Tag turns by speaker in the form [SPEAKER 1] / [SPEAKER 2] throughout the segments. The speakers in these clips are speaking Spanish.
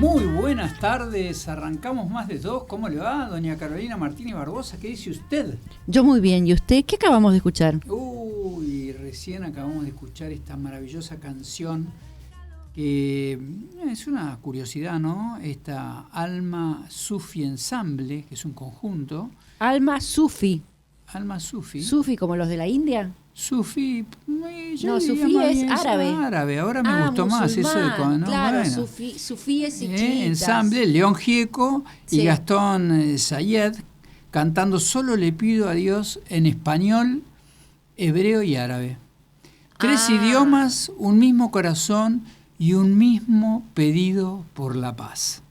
[SPEAKER 1] Muy buenas tardes, arrancamos más de dos. ¿Cómo le va, doña Carolina Martínez Barbosa? ¿Qué dice usted?
[SPEAKER 2] Yo muy bien, ¿y usted? ¿Qué acabamos de escuchar?
[SPEAKER 1] Uy, recién acabamos de escuchar esta maravillosa canción que es una curiosidad, ¿no? Esta Alma Sufi Ensemble, que es un conjunto.
[SPEAKER 2] Alma Sufi.
[SPEAKER 1] Alma Sufi.
[SPEAKER 2] ¿Sufi como los de la India?
[SPEAKER 1] Sufi,
[SPEAKER 2] no, Sufi es árabe.
[SPEAKER 1] Árabe, ahora me gustó
[SPEAKER 2] musulmán,
[SPEAKER 1] más eso de cuando.
[SPEAKER 2] Claro,
[SPEAKER 1] bueno.
[SPEAKER 2] Sufi es chiitas.
[SPEAKER 1] Ensamble, León Gieco y
[SPEAKER 2] Sí.
[SPEAKER 1] Gastón Sayed cantando Solo le pido a Dios en español, hebreo y árabe. Tres idiomas, un mismo corazón y un mismo pedido por la paz.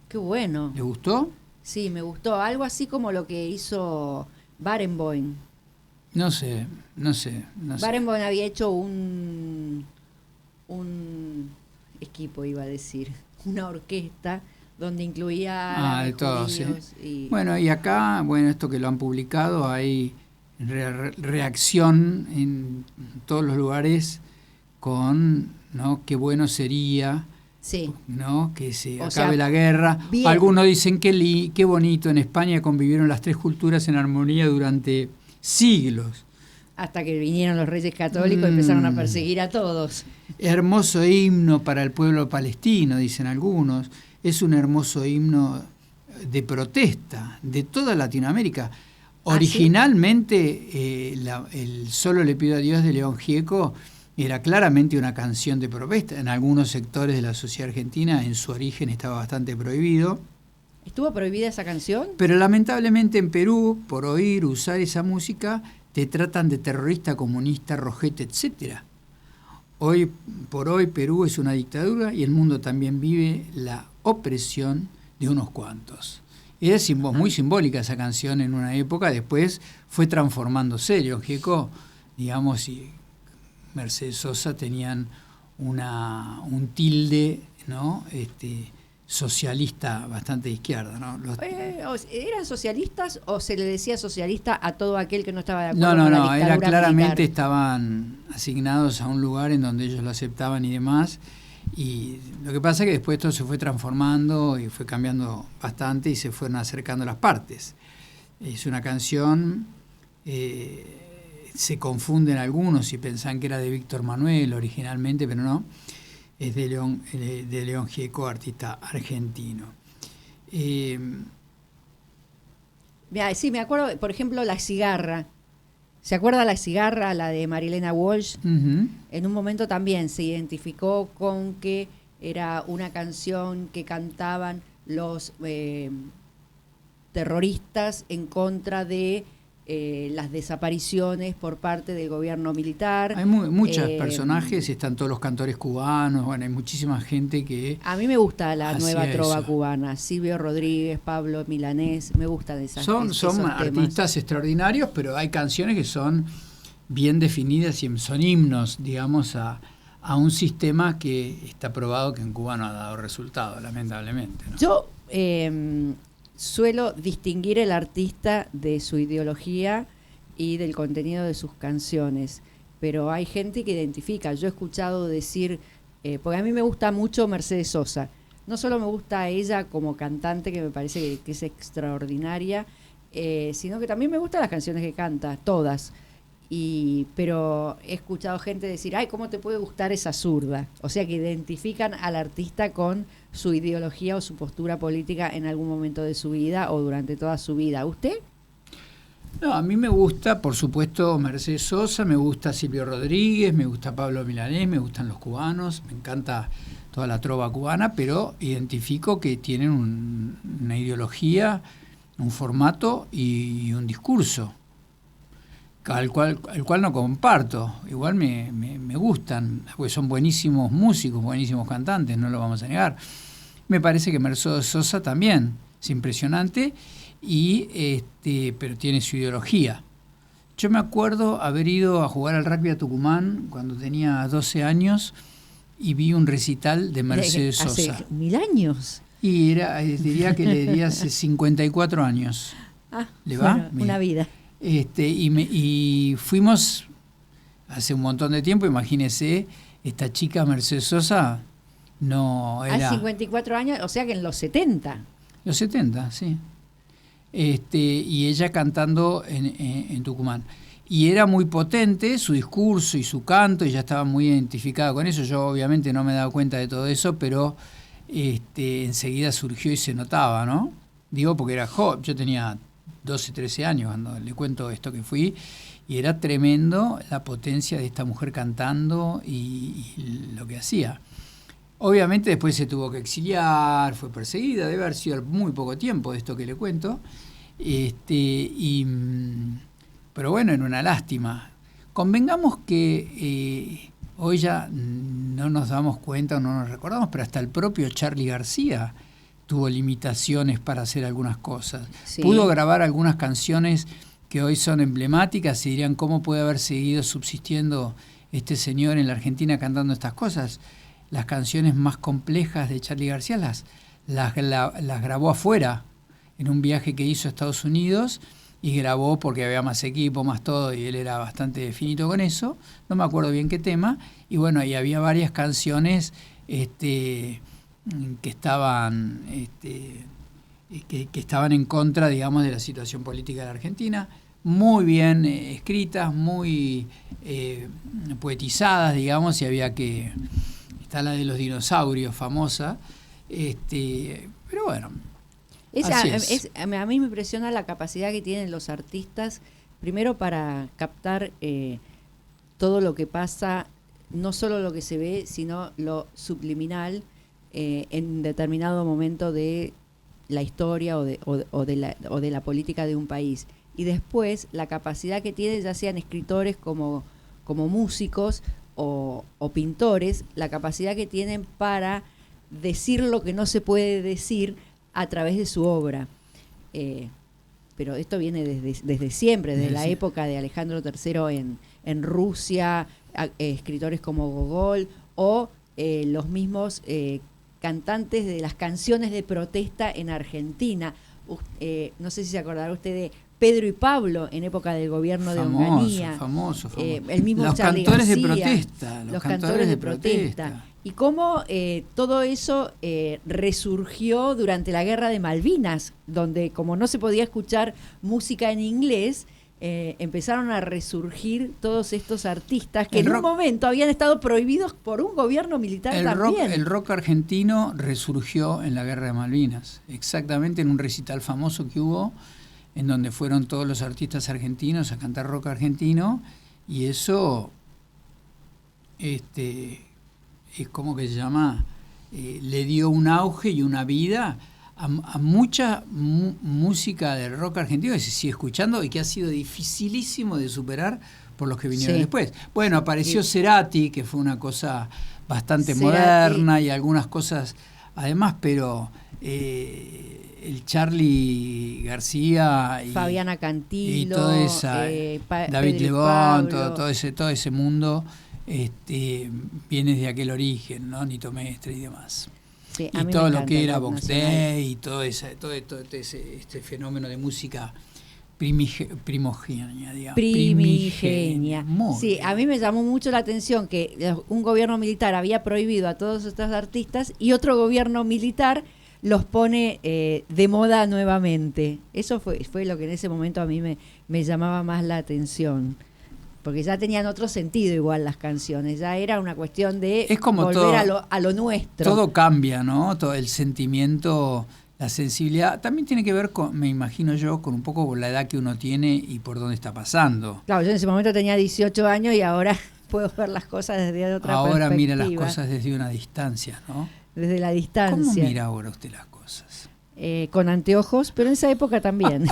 [SPEAKER 2] Qué bueno.
[SPEAKER 1] ¿Le gustó?
[SPEAKER 2] Sí, me gustó. Algo así como lo que hizo Barenboim.
[SPEAKER 1] No sé.
[SPEAKER 2] Barenboim había hecho un equipo, iba a decir, una orquesta donde incluía
[SPEAKER 1] de todo, sí.
[SPEAKER 2] y...
[SPEAKER 1] Bueno, y acá, esto que lo han publicado, hay reacción en todos los lugares con, ¿no? Qué bueno sería,
[SPEAKER 2] sí,
[SPEAKER 1] ¿no? Que se
[SPEAKER 2] O
[SPEAKER 1] acabe
[SPEAKER 2] sea,
[SPEAKER 1] la guerra.
[SPEAKER 2] bien.
[SPEAKER 1] Algunos dicen que qué bonito, en España convivieron las tres culturas en armonía durante siglos.
[SPEAKER 2] Hasta que vinieron los reyes católicos y empezaron a perseguir a todos.
[SPEAKER 1] Hermoso himno para el pueblo palestino, dicen algunos. Es un hermoso himno de protesta de toda Latinoamérica. Originalmente, el Solo le pido a Dios de León Gieco era claramente una canción de protesta. En algunos sectores de la sociedad argentina, en su origen, estaba bastante prohibido.
[SPEAKER 2] ¿Estuvo prohibida esa canción?
[SPEAKER 1] Pero lamentablemente en Perú, por usar esa música, te tratan de terrorista, comunista, rojete, etcétera. Hoy por hoy Perú es una dictadura y el mundo también vive la opresión de unos cuantos. Era muy simbólica esa canción en una época, después fue transformándose. León Gieco, digamos, y Mercedes Sosa tenían un tilde, ¿no? Socialista bastante de izquierda, ¿no?
[SPEAKER 2] ¿Eran socialistas o se le decía socialista a todo aquel que no estaba de acuerdo
[SPEAKER 1] No,
[SPEAKER 2] con la dictadura
[SPEAKER 1] era claramente
[SPEAKER 2] militar?
[SPEAKER 1] Estaban asignados a un lugar en donde ellos lo aceptaban y demás, y lo que pasa es que después todo se fue transformando y fue cambiando bastante y se fueron acercando las partes. Es una canción, se confunden algunos y pensan que era de Víctor Manuel originalmente, pero no. Es de León Gieco, artista argentino.
[SPEAKER 2] Sí, me acuerdo, por ejemplo, La Cigarra. ¿Se acuerda La Cigarra, la de Marilena Walsh?
[SPEAKER 1] Uh-huh.
[SPEAKER 2] En un momento también se identificó con que era una canción que cantaban los terroristas en contra de las desapariciones por parte del gobierno militar.
[SPEAKER 1] Hay muchos personajes, están todos los cantores cubanos, hay muchísima gente que...
[SPEAKER 2] A mí me gusta la nueva trova
[SPEAKER 1] eso.
[SPEAKER 2] cubana, Silvio Rodríguez, Pablo Milanés, me gustan esas
[SPEAKER 1] Son artistas extraordinarios, pero hay canciones que son bien definidas y son himnos, digamos, a un sistema que está probado que en Cuba no ha dado resultado, lamentablemente, ¿no?
[SPEAKER 2] Yo suelo distinguir el artista de su ideología y del contenido de sus canciones, pero hay gente que identifica. Yo he escuchado decir, porque a mí me gusta mucho Mercedes Sosa, no solo me gusta ella como cantante, que me parece que es extraordinaria, sino que también me gustan las canciones que canta, todas. Pero he escuchado gente decir, ay, ¿cómo te puede gustar esa zurda? O sea, que identifican al artista con su ideología o su postura política en algún momento de su vida o durante toda su vida. ¿Usted?
[SPEAKER 1] No, a mí me gusta, por supuesto, Mercedes Sosa, me gusta Silvio Rodríguez, me gusta Pablo Milanés, me gustan los cubanos, me encanta toda la trova cubana, pero identifico que tienen una ideología, un formato y un discurso. El cual no comparto, igual me gustan, porque son buenísimos músicos, buenísimos cantantes, no lo vamos a negar. Me parece que Mercedes Sosa también es impresionante, pero tiene su ideología. Yo me acuerdo haber ido a jugar al rugby a Tucumán cuando tenía 12 años y vi un recital de Mercedes Sosa.
[SPEAKER 2] ¿Hace 1000 años?
[SPEAKER 1] Y diría que le diría hace 54 años. ¿Le va?
[SPEAKER 2] Bueno, una vida.
[SPEAKER 1] Y fuimos hace un montón de tiempo, imagínese, esta chica Mercedes Sosa no era...
[SPEAKER 2] 54 años, o sea que en los 70.
[SPEAKER 1] Los 70, sí. Y ella cantando en Tucumán. Y era muy potente su discurso y su canto, y ya estaba muy identificada con eso. Yo obviamente no me he dado cuenta de todo eso, pero enseguida surgió y se notaba, ¿no? Digo, porque era joven, yo tenía 12, 13 años cuando le cuento esto que fui, y era tremendo la potencia de esta mujer cantando y lo que hacía. Obviamente después se tuvo que exiliar, fue perseguida, debe haber sido muy poco tiempo de esto que le cuento, pero bueno, era una lástima. Convengamos que hoy ya no nos damos cuenta o no nos recordamos, pero hasta el propio Charly García tuvo limitaciones para hacer algunas cosas. Sí. Pudo grabar algunas canciones que hoy son emblemáticas y dirían cómo puede haber seguido subsistiendo este señor en la Argentina cantando estas cosas. Las canciones más complejas de Charly García las grabó afuera, en un viaje que hizo a Estados Unidos, y grabó porque había más equipo, más todo, y él era bastante finito con eso. No me acuerdo bien qué tema. Y bueno, ahí había varias canciones que estaban que estaban en contra, digamos, de la situación política de la Argentina, muy bien escritas, muy poetizadas, digamos, y había que... Está la de los dinosaurios, famosa, pero bueno, así es.
[SPEAKER 2] A mí me impresiona la capacidad que tienen los artistas, primero para captar todo lo que pasa, no solo lo que se ve, sino lo subliminal en determinado momento de la historia o de la política de un país. Y después la capacidad que tienen, ya sean escritores como músicos o pintores, la capacidad que tienen para decir lo que no se puede decir a través de su obra. Pero esto viene desde siempre, desde la época de Alejandro III en Rusia, escritores como Gogol o los mismos cantantes de las canciones de protesta en Argentina. No sé si se acordará usted de Pedro y Pablo en época del gobierno de Onganía.
[SPEAKER 1] Famoso.
[SPEAKER 2] El mismo
[SPEAKER 1] los
[SPEAKER 2] Charly
[SPEAKER 1] cantores
[SPEAKER 2] García,
[SPEAKER 1] de protesta.
[SPEAKER 2] Los cantores de protesta. Y cómo todo eso resurgió durante la Guerra de Malvinas, donde como no se podía escuchar música en inglés, empezaron a resurgir todos estos artistas que un momento habían estado prohibidos por un gobierno militar también.
[SPEAKER 1] El rock argentino resurgió en la Guerra de Malvinas, exactamente en un recital famoso que hubo, en donde fueron todos los artistas argentinos a cantar rock argentino, y eso es como que se llama, le dio un auge y una vida a mucha música del rock argentino que se sigue escuchando y que ha sido dificilísimo de superar por los que vinieron después. Bueno, apareció Cerati, que fue una cosa bastante moderna y algunas cosas además, pero el Charly García y
[SPEAKER 2] Fabiana Cantilo
[SPEAKER 1] y toda esa, David Lebón, todo ese mundo viene de aquel origen, ¿no? Nito Mestre y demás.
[SPEAKER 2] Sí,
[SPEAKER 1] y todo lo que era Box Day y todo ese fenómeno de música primogenia, digamos.
[SPEAKER 2] Primigenia. Sí, a mí me llamó mucho la atención que un gobierno militar había prohibido a todos estos artistas y otro gobierno militar los pone de moda nuevamente. Eso fue lo que en ese momento a mí me llamaba más la atención. Porque ya tenían otro sentido igual las canciones, ya era una cuestión de volver a lo nuestro.
[SPEAKER 1] Todo cambia, ¿no? Todo el sentimiento, la sensibilidad, también tiene que ver con, me imagino yo, con un poco con la edad que uno tiene y por dónde está pasando.
[SPEAKER 2] Claro, yo en ese momento tenía 18 años y ahora puedo ver las cosas desde otra perspectiva.
[SPEAKER 1] Ahora mira las cosas desde una distancia, ¿no?
[SPEAKER 2] Desde la distancia.
[SPEAKER 1] ¿Cómo mira ahora usted las cosas?
[SPEAKER 2] Con anteojos, pero en esa época también.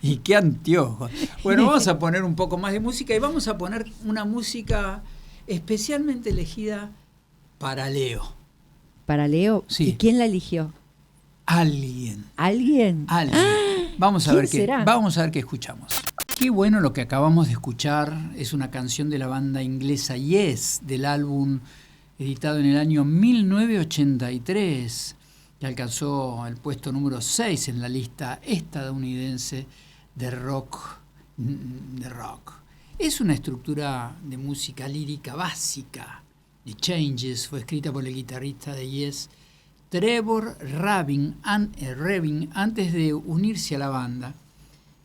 [SPEAKER 1] ¿Y qué anteojos? Bueno, vamos a poner un poco más de música y vamos a poner una música especialmente elegida para Leo.
[SPEAKER 2] ¿Para Leo?
[SPEAKER 1] Sí.
[SPEAKER 2] ¿Y quién la eligió?
[SPEAKER 1] Alguien.
[SPEAKER 2] ¿Alguien?
[SPEAKER 1] Vamos a ver qué escuchamos. Qué bueno lo que acabamos de escuchar. Es una canción de la banda inglesa Yes, del álbum editado en el año 1983. Que alcanzó el puesto número 6 en la lista estadounidense de rock. Es una estructura de música lírica básica, The Changes, fue escrita por el guitarrista de Yes, Trevor Rabin, antes de unirse a la banda.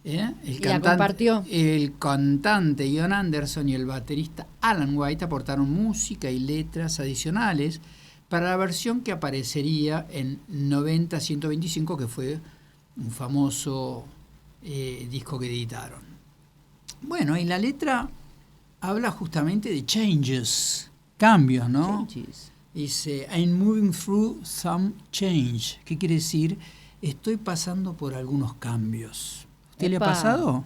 [SPEAKER 2] La compartió.
[SPEAKER 1] El cantante Ian Anderson y el baterista Alan White aportaron música y letras adicionales para la versión que aparecería en 90-125, que fue un famoso disco que editaron. Bueno, y la letra habla justamente de changes, cambios, ¿no?
[SPEAKER 2] Changes.
[SPEAKER 1] Dice, I'm moving through some change. ¿Qué quiere decir? Estoy pasando por algunos cambios. ¿Usted le ha pasado?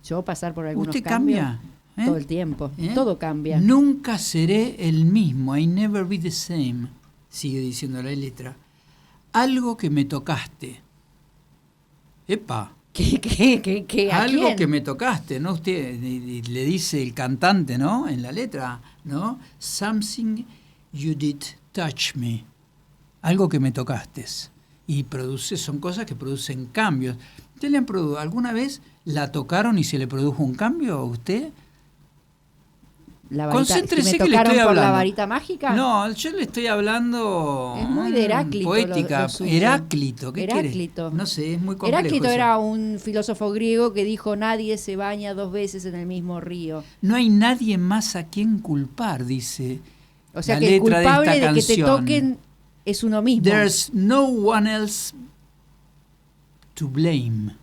[SPEAKER 2] Yo pasar por algunos
[SPEAKER 1] ¿Usted
[SPEAKER 2] cambios.
[SPEAKER 1] cambia?
[SPEAKER 2] Todo el tiempo. Todo cambia.
[SPEAKER 1] Nunca seré el mismo. I never be the same. Sigue diciendo la letra. Algo que me tocaste. ¡Epa!
[SPEAKER 2] ¿Qué? ¿A
[SPEAKER 1] Algo
[SPEAKER 2] quién?
[SPEAKER 1] que me tocaste, ¿no? Usted le dice el cantante, ¿no? En la letra, ¿no? Something you did touch me. Algo que me tocaste. Y son cosas que producen cambios. ¿Usted le han producido? ¿Alguna vez la tocaron y se le produjo un cambio a usted?
[SPEAKER 2] La varita,
[SPEAKER 1] Concéntrese
[SPEAKER 2] ¿me
[SPEAKER 1] que le
[SPEAKER 2] tocaron
[SPEAKER 1] estoy
[SPEAKER 2] por
[SPEAKER 1] hablando.
[SPEAKER 2] la varita mágica?
[SPEAKER 1] No, yo le estoy hablando.
[SPEAKER 2] Es muy de Heráclito.
[SPEAKER 1] Poética.
[SPEAKER 2] Lo suyo.
[SPEAKER 1] Heráclito, ¿qué
[SPEAKER 2] Heráclito.
[SPEAKER 1] quiere? No sé, es muy complejo.
[SPEAKER 2] Heráclito
[SPEAKER 1] eso.
[SPEAKER 2] era un filósofo griego que dijo: nadie se baña 2 veces en el mismo río.
[SPEAKER 1] No hay nadie más a quien culpar, dice.
[SPEAKER 2] O sea
[SPEAKER 1] la
[SPEAKER 2] que el
[SPEAKER 1] letra
[SPEAKER 2] culpable
[SPEAKER 1] esta
[SPEAKER 2] de que te
[SPEAKER 1] canción.
[SPEAKER 2] toquen es uno mismo.
[SPEAKER 1] There's no one else to blame.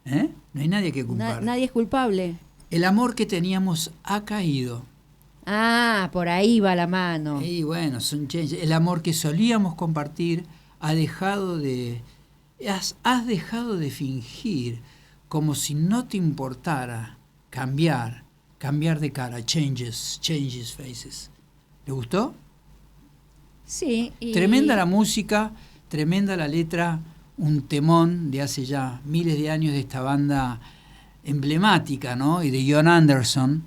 [SPEAKER 1] No hay nadie que culpar.
[SPEAKER 2] Nadie es culpable.
[SPEAKER 1] El amor que teníamos ha caído.
[SPEAKER 2] Ah, por ahí va la mano.
[SPEAKER 1] Y bueno, son changes. El amor que solíamos compartir ha dejado de... Has dejado de fingir, como si no te importara cambiar de cara. Changes faces. ¿Le gustó?
[SPEAKER 2] Sí.
[SPEAKER 1] Tremenda la música, tremenda la letra, un temón de hace ya miles de años de esta banda emblemática, ¿no? Y de Ian Anderson.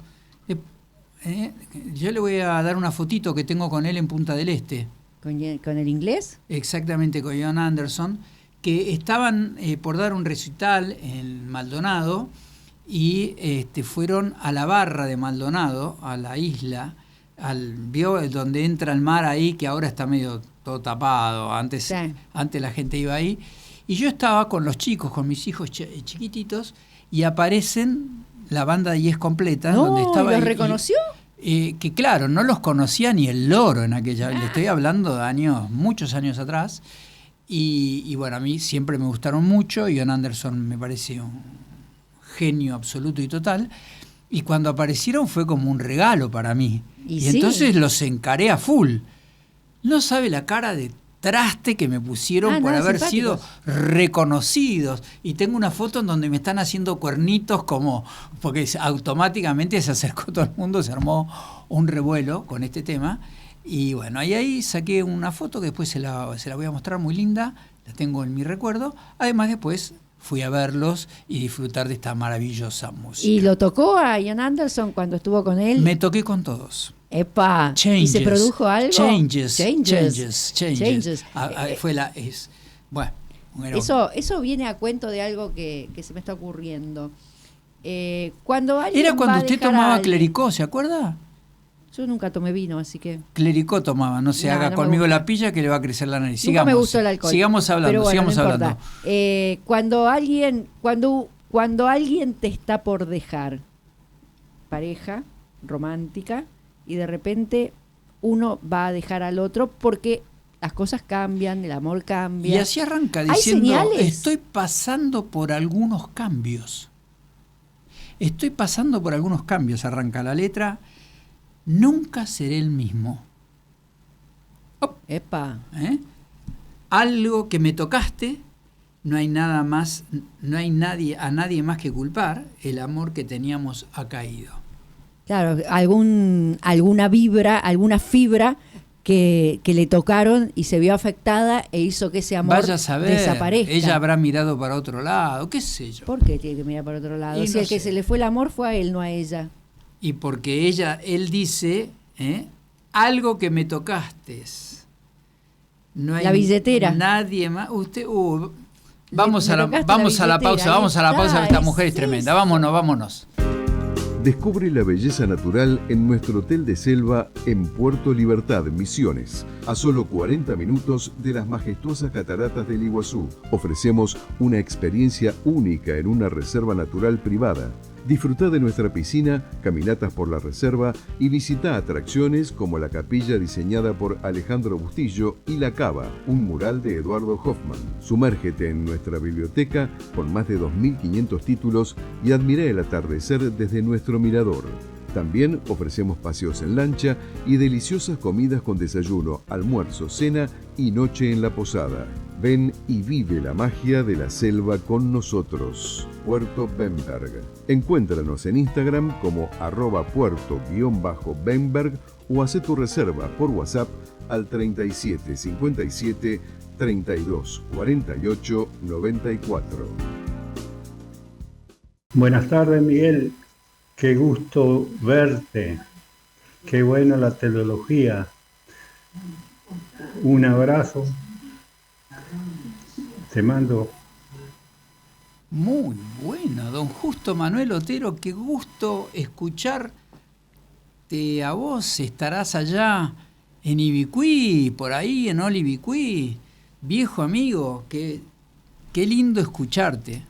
[SPEAKER 1] Yo le voy a dar una fotito que tengo con él en Punta del Este.
[SPEAKER 2] ¿Con el inglés?
[SPEAKER 1] Exactamente, con Ian Anderson, que estaban por dar un recital en Maldonado y fueron a la barra de Maldonado, a la isla, vio donde entra el mar ahí, que ahora está medio todo tapado, antes la gente iba ahí, y yo estaba con los chicos, con mis hijos chiquititos, y aparecen la banda de Yes completa, donde estaba.
[SPEAKER 2] ¿Los reconoció?
[SPEAKER 1] Que claro, no los conocía ni el loro en aquella. Le estoy hablando de muchos años atrás. Y bueno, a mí siempre me gustaron mucho. Ian Anderson me parece un genio absoluto y total. Y cuando aparecieron fue como un regalo para mí. Y entonces los encaré a full. No sabe la cara de traste que me pusieron por haber sido reconocidos. Y tengo una foto en donde me están haciendo cuernitos porque automáticamente se acercó todo el mundo, se armó un revuelo con este tema. Y bueno, ahí saqué una foto que después se la voy a mostrar, muy linda, la tengo en mi recuerdo. Además después fui a verlos y disfrutar de esta maravillosa música.
[SPEAKER 2] ¿Y lo tocó a Ian Anderson cuando estuvo con él?
[SPEAKER 1] Me toqué con todos.
[SPEAKER 2] ¡Epa!
[SPEAKER 1] Changes,
[SPEAKER 2] ¿Y se produjo algo?
[SPEAKER 1] Changes. Bueno,
[SPEAKER 2] eso viene a cuento de algo que se me está ocurriendo. Cuando
[SPEAKER 1] era cuando usted tomaba clericó, ¿se acuerda?
[SPEAKER 2] Yo nunca tomé vino, así que...
[SPEAKER 1] Clericó tomaba, no se haga conmigo la pilla que le va a crecer la nariz.
[SPEAKER 2] Nunca me gustó el alcohol.
[SPEAKER 1] Sigamos hablando,
[SPEAKER 2] pero bueno,
[SPEAKER 1] sigamos hablando.
[SPEAKER 2] Cuando alguien te está por dejar, pareja, romántica, y de repente uno va a dejar al otro porque las cosas cambian, el amor cambia.
[SPEAKER 1] Y así arranca diciendo, estoy pasando por algunos cambios. Estoy pasando por algunos cambios, arranca la letra. Nunca seré el mismo.
[SPEAKER 2] ¡Epa!
[SPEAKER 1] Algo que me tocaste, no hay nada más, no hay a nadie más que culpar, el amor que teníamos ha caído.
[SPEAKER 2] Claro, alguna fibra que le tocaron y se vio afectada e hizo que ese amor desaparezca.
[SPEAKER 1] Ella habrá mirado para otro lado, qué sé yo.
[SPEAKER 2] ¿Por qué tiene que mirar para otro lado? Si el que se le fue el amor fue a él, no a ella.
[SPEAKER 1] Y porque él dice, algo que me tocaste. No hay
[SPEAKER 2] la billetera.
[SPEAKER 1] Nadie más. Vamos a la pausa, de esta mujer es tremenda. Vámonos.
[SPEAKER 3] Descubre la belleza natural en nuestro hotel de selva en Puerto Libertad, Misiones, a solo 40 minutos de las majestuosas cataratas del Iguazú. Ofrecemos una experiencia única en una reserva natural privada. Disfruta de nuestra piscina, caminatas por la reserva y visita atracciones como la capilla diseñada por Alejandro Bustillo y La Cava, un mural de Eduardo Hoffman. Sumérgete en nuestra biblioteca con más de 2.500 títulos y admira el atardecer desde nuestro mirador. También ofrecemos paseos en lancha y deliciosas comidas con desayuno, almuerzo, cena y noche en la posada. Ven y vive la magia de la selva con nosotros. Puerto Bemberg. Encuéntranos en Instagram como @puerto_bemberg o haz tu reserva por WhatsApp al 37 57 32 48 94.
[SPEAKER 4] Buenas tardes, Miguel. Qué gusto verte. Qué buena la teleología. Un abrazo. Te mando.
[SPEAKER 1] Muy bueno, don Justo Manuel Otero, qué gusto escucharte a vos. Estarás allá en Ibicuí, por ahí en Olivicuí, viejo amigo, qué lindo escucharte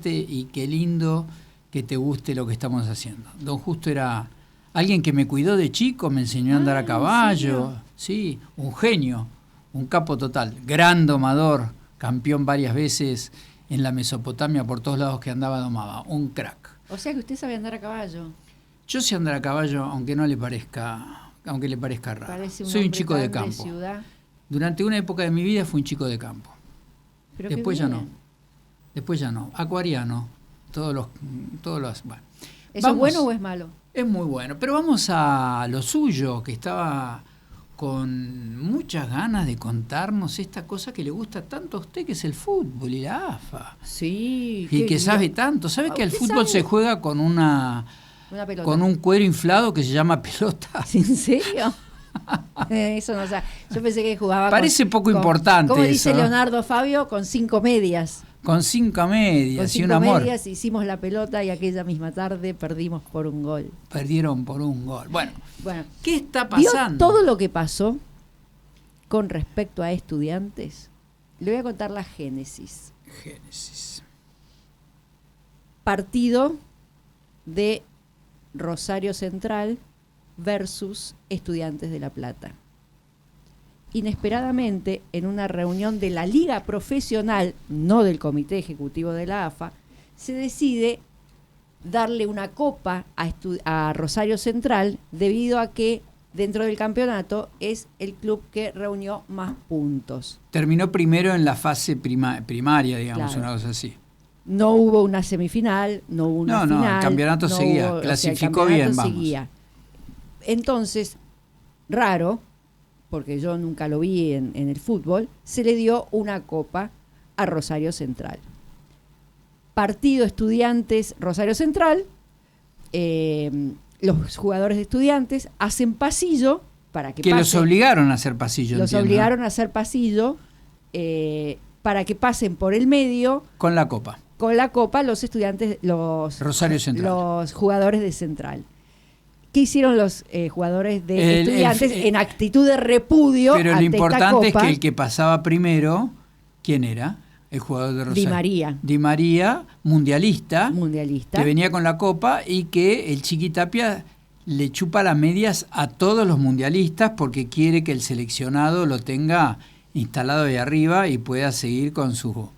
[SPEAKER 1] y qué lindo que te guste lo que estamos haciendo. Don Justo era alguien que me cuidó de chico, me enseñó a andar a caballo, sí, un genio, un capo total, gran domador, campeón varias veces en la Mesopotamia, por todos lados que andaba domaba, un crack.
[SPEAKER 2] O sea que usted sabe andar a caballo.
[SPEAKER 1] Yo sé andar a caballo, aunque le parezca raro. Soy un chico de campo.
[SPEAKER 2] Ciudad.
[SPEAKER 1] Durante una época de mi vida fui un chico de campo.
[SPEAKER 2] Pero
[SPEAKER 1] Después ya no. Acuariano. Todos los bueno.
[SPEAKER 2] ¿Eso es bueno o es malo?
[SPEAKER 1] Es muy bueno. Pero vamos a lo suyo, que estaba con muchas ganas de contarnos esta cosa que le gusta tanto a usted, que es el fútbol y la AFA.
[SPEAKER 2] Sí.
[SPEAKER 1] Y que sabe tanto. ¿Sabe que el fútbol se juega con una
[SPEAKER 2] pelota,
[SPEAKER 1] con un cuero inflado que se llama pelota?
[SPEAKER 2] ¿En serio? Eso no, o sea, yo pensé que jugaba.
[SPEAKER 1] Parece poco importante.
[SPEAKER 2] Como dice
[SPEAKER 1] eso, ¿no?
[SPEAKER 2] Leonardo Fabio, con 5 medias.
[SPEAKER 1] Con 5 medias
[SPEAKER 2] con 5
[SPEAKER 1] y un amor.
[SPEAKER 2] medias hicimos la pelota y aquella misma tarde perdimos por un gol.
[SPEAKER 1] Perdieron por un gol. Bueno, ¿qué está
[SPEAKER 2] ¿Vio
[SPEAKER 1] pasando?
[SPEAKER 2] todo lo que pasó con respecto a Estudiantes? Le voy a contar la génesis. Partido de Rosario Central versus Estudiantes de La Plata. Inesperadamente, en una reunión de la Liga Profesional, no del Comité Ejecutivo de la AFA, se decide darle una copa a Rosario Central debido a que dentro del campeonato es el club que reunió más puntos.
[SPEAKER 1] Terminó primero en la fase primaria, digamos,
[SPEAKER 2] Claro.
[SPEAKER 1] una cosa así.
[SPEAKER 2] No hubo una semifinal, no hubo una final.
[SPEAKER 1] No, el campeonato seguía, clasificó bien, vamos.
[SPEAKER 2] Seguía. Entonces, raro, porque yo nunca lo vi en el fútbol, se le dio una copa a Rosario Central. Partido Estudiantes Rosario Central, los jugadores de Estudiantes hacen pasillo para que pasen.
[SPEAKER 1] Los obligaron a hacer pasillo.
[SPEAKER 2] Los obligaron a hacer pasillo para que pasen por el medio.
[SPEAKER 1] Con la copa.
[SPEAKER 2] Con la copa los estudiantes,
[SPEAKER 1] Rosario Central.
[SPEAKER 2] Los jugadores de Central. ¿Qué hicieron los jugadores de Estudiantes en actitud de repudio ante esta copa?
[SPEAKER 1] Pero lo importante es que el que pasaba primero, ¿quién era? El jugador de Rosario.
[SPEAKER 2] Di María.
[SPEAKER 1] Di María, mundialista.
[SPEAKER 2] Mundialista.
[SPEAKER 1] Que venía con la copa y que el Chiquitapia le chupa las medias a todos los mundialistas porque quiere que el seleccionado lo tenga instalado ahí arriba y pueda seguir con su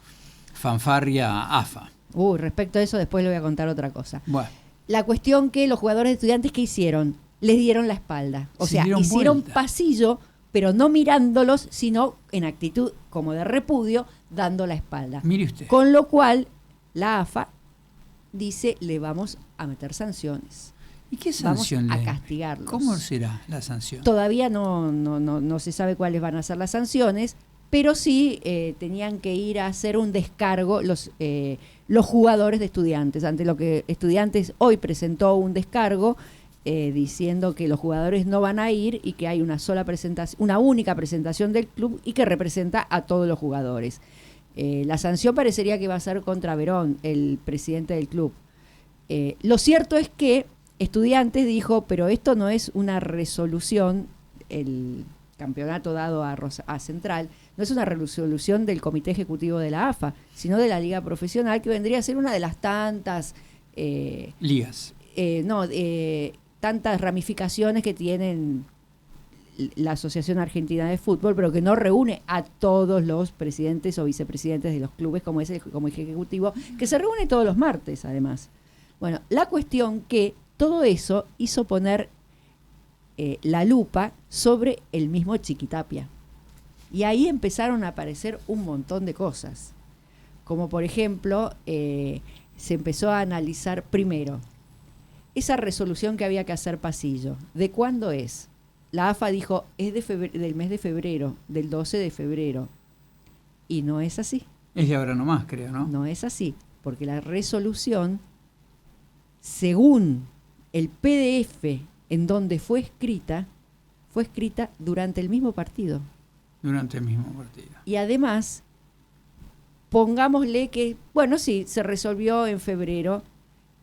[SPEAKER 1] fanfarria AFA.
[SPEAKER 2] Respecto a eso después le voy a contar otra cosa.
[SPEAKER 1] Bueno.
[SPEAKER 2] La cuestión que los jugadores de Estudiantes, ¿qué hicieron? Les dieron la espalda. O sea, hicieron pasillo, pero no mirándolos, sino en actitud como de repudio, dando la espalda.
[SPEAKER 1] Mire usted.
[SPEAKER 2] Con lo cual, la AFA dice, le vamos a meter sanciones.
[SPEAKER 1] ¿Y qué sanción?
[SPEAKER 2] Vamos a castigarlos.
[SPEAKER 1] ¿Cómo será la sanción?
[SPEAKER 2] Todavía no se sabe cuáles van a ser las sanciones, pero sí tenían que ir a hacer un descargo los jugadores de Estudiantes. Ante lo que Estudiantes hoy presentó un descargo diciendo que los jugadores no van a ir y que hay una única presentación del club y que representa a todos los jugadores. La sanción parecería que va a ser contra Verón, el presidente del club. Lo cierto es que Estudiantes dijo, pero esto no es una resolución, el campeonato dado a Central, no es una resolución del Comité Ejecutivo de la AFA, sino de la Liga Profesional, que vendría a ser una de las tantas...
[SPEAKER 1] ligas.
[SPEAKER 2] Tantas ramificaciones que tienen la Asociación Argentina de Fútbol, pero que no reúne a todos los presidentes o vicepresidentes de los clubes, como es el Comité Ejecutivo, que se reúne todos los martes, además. Bueno, la cuestión que todo eso hizo poner la lupa sobre el mismo Chiquitapia. Y ahí empezaron a aparecer un montón de cosas. Como por ejemplo, se empezó a analizar primero esa resolución que había que hacer pasillo. ¿De cuándo es? La AFA dijo, es del mes de febrero, del 12 de febrero. Y no es así.
[SPEAKER 1] Es de ahora nomás, creo, ¿no?
[SPEAKER 2] No es así, porque la resolución, según el PDF en donde fue escrita durante el mismo partido.
[SPEAKER 1] Durante el mismo partido.
[SPEAKER 2] Y además, pongámosle que, bueno, sí, se resolvió en febrero.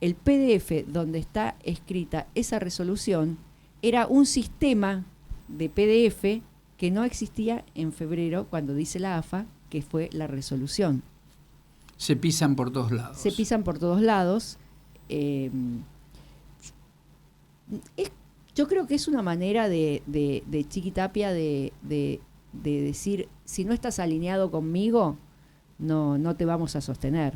[SPEAKER 2] El PDF donde está escrita esa resolución era un sistema de PDF que no existía en febrero, cuando dice la AFA, que fue la resolución.
[SPEAKER 1] Se pisan por todos lados.
[SPEAKER 2] Se pisan por todos lados. Yo creo que es una manera de Chiquitapia de decir, si no estás alineado conmigo, no te vamos a sostener.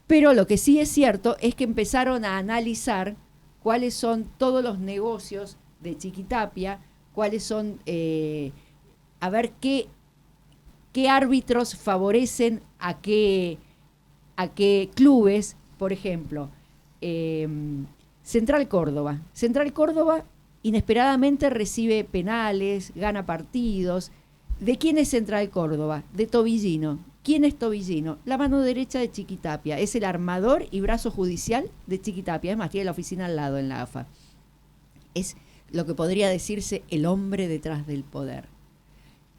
[SPEAKER 2] Pero lo que sí es cierto es que empezaron a analizar cuáles son todos los negocios de Chiquitapia, cuáles son, a ver qué árbitros favorecen a qué clubes. Por ejemplo, Central Córdoba. Central Córdoba inesperadamente recibe penales, gana partidos. ¿De quién es Central Córdoba? De Tobillino. ¿Quién es Tobillino? La mano derecha de Chiquitapia. Es el armador y brazo judicial de Chiquitapia. Es más, tiene la oficina al lado en la AFA. Es lo que podría decirse el hombre detrás del poder.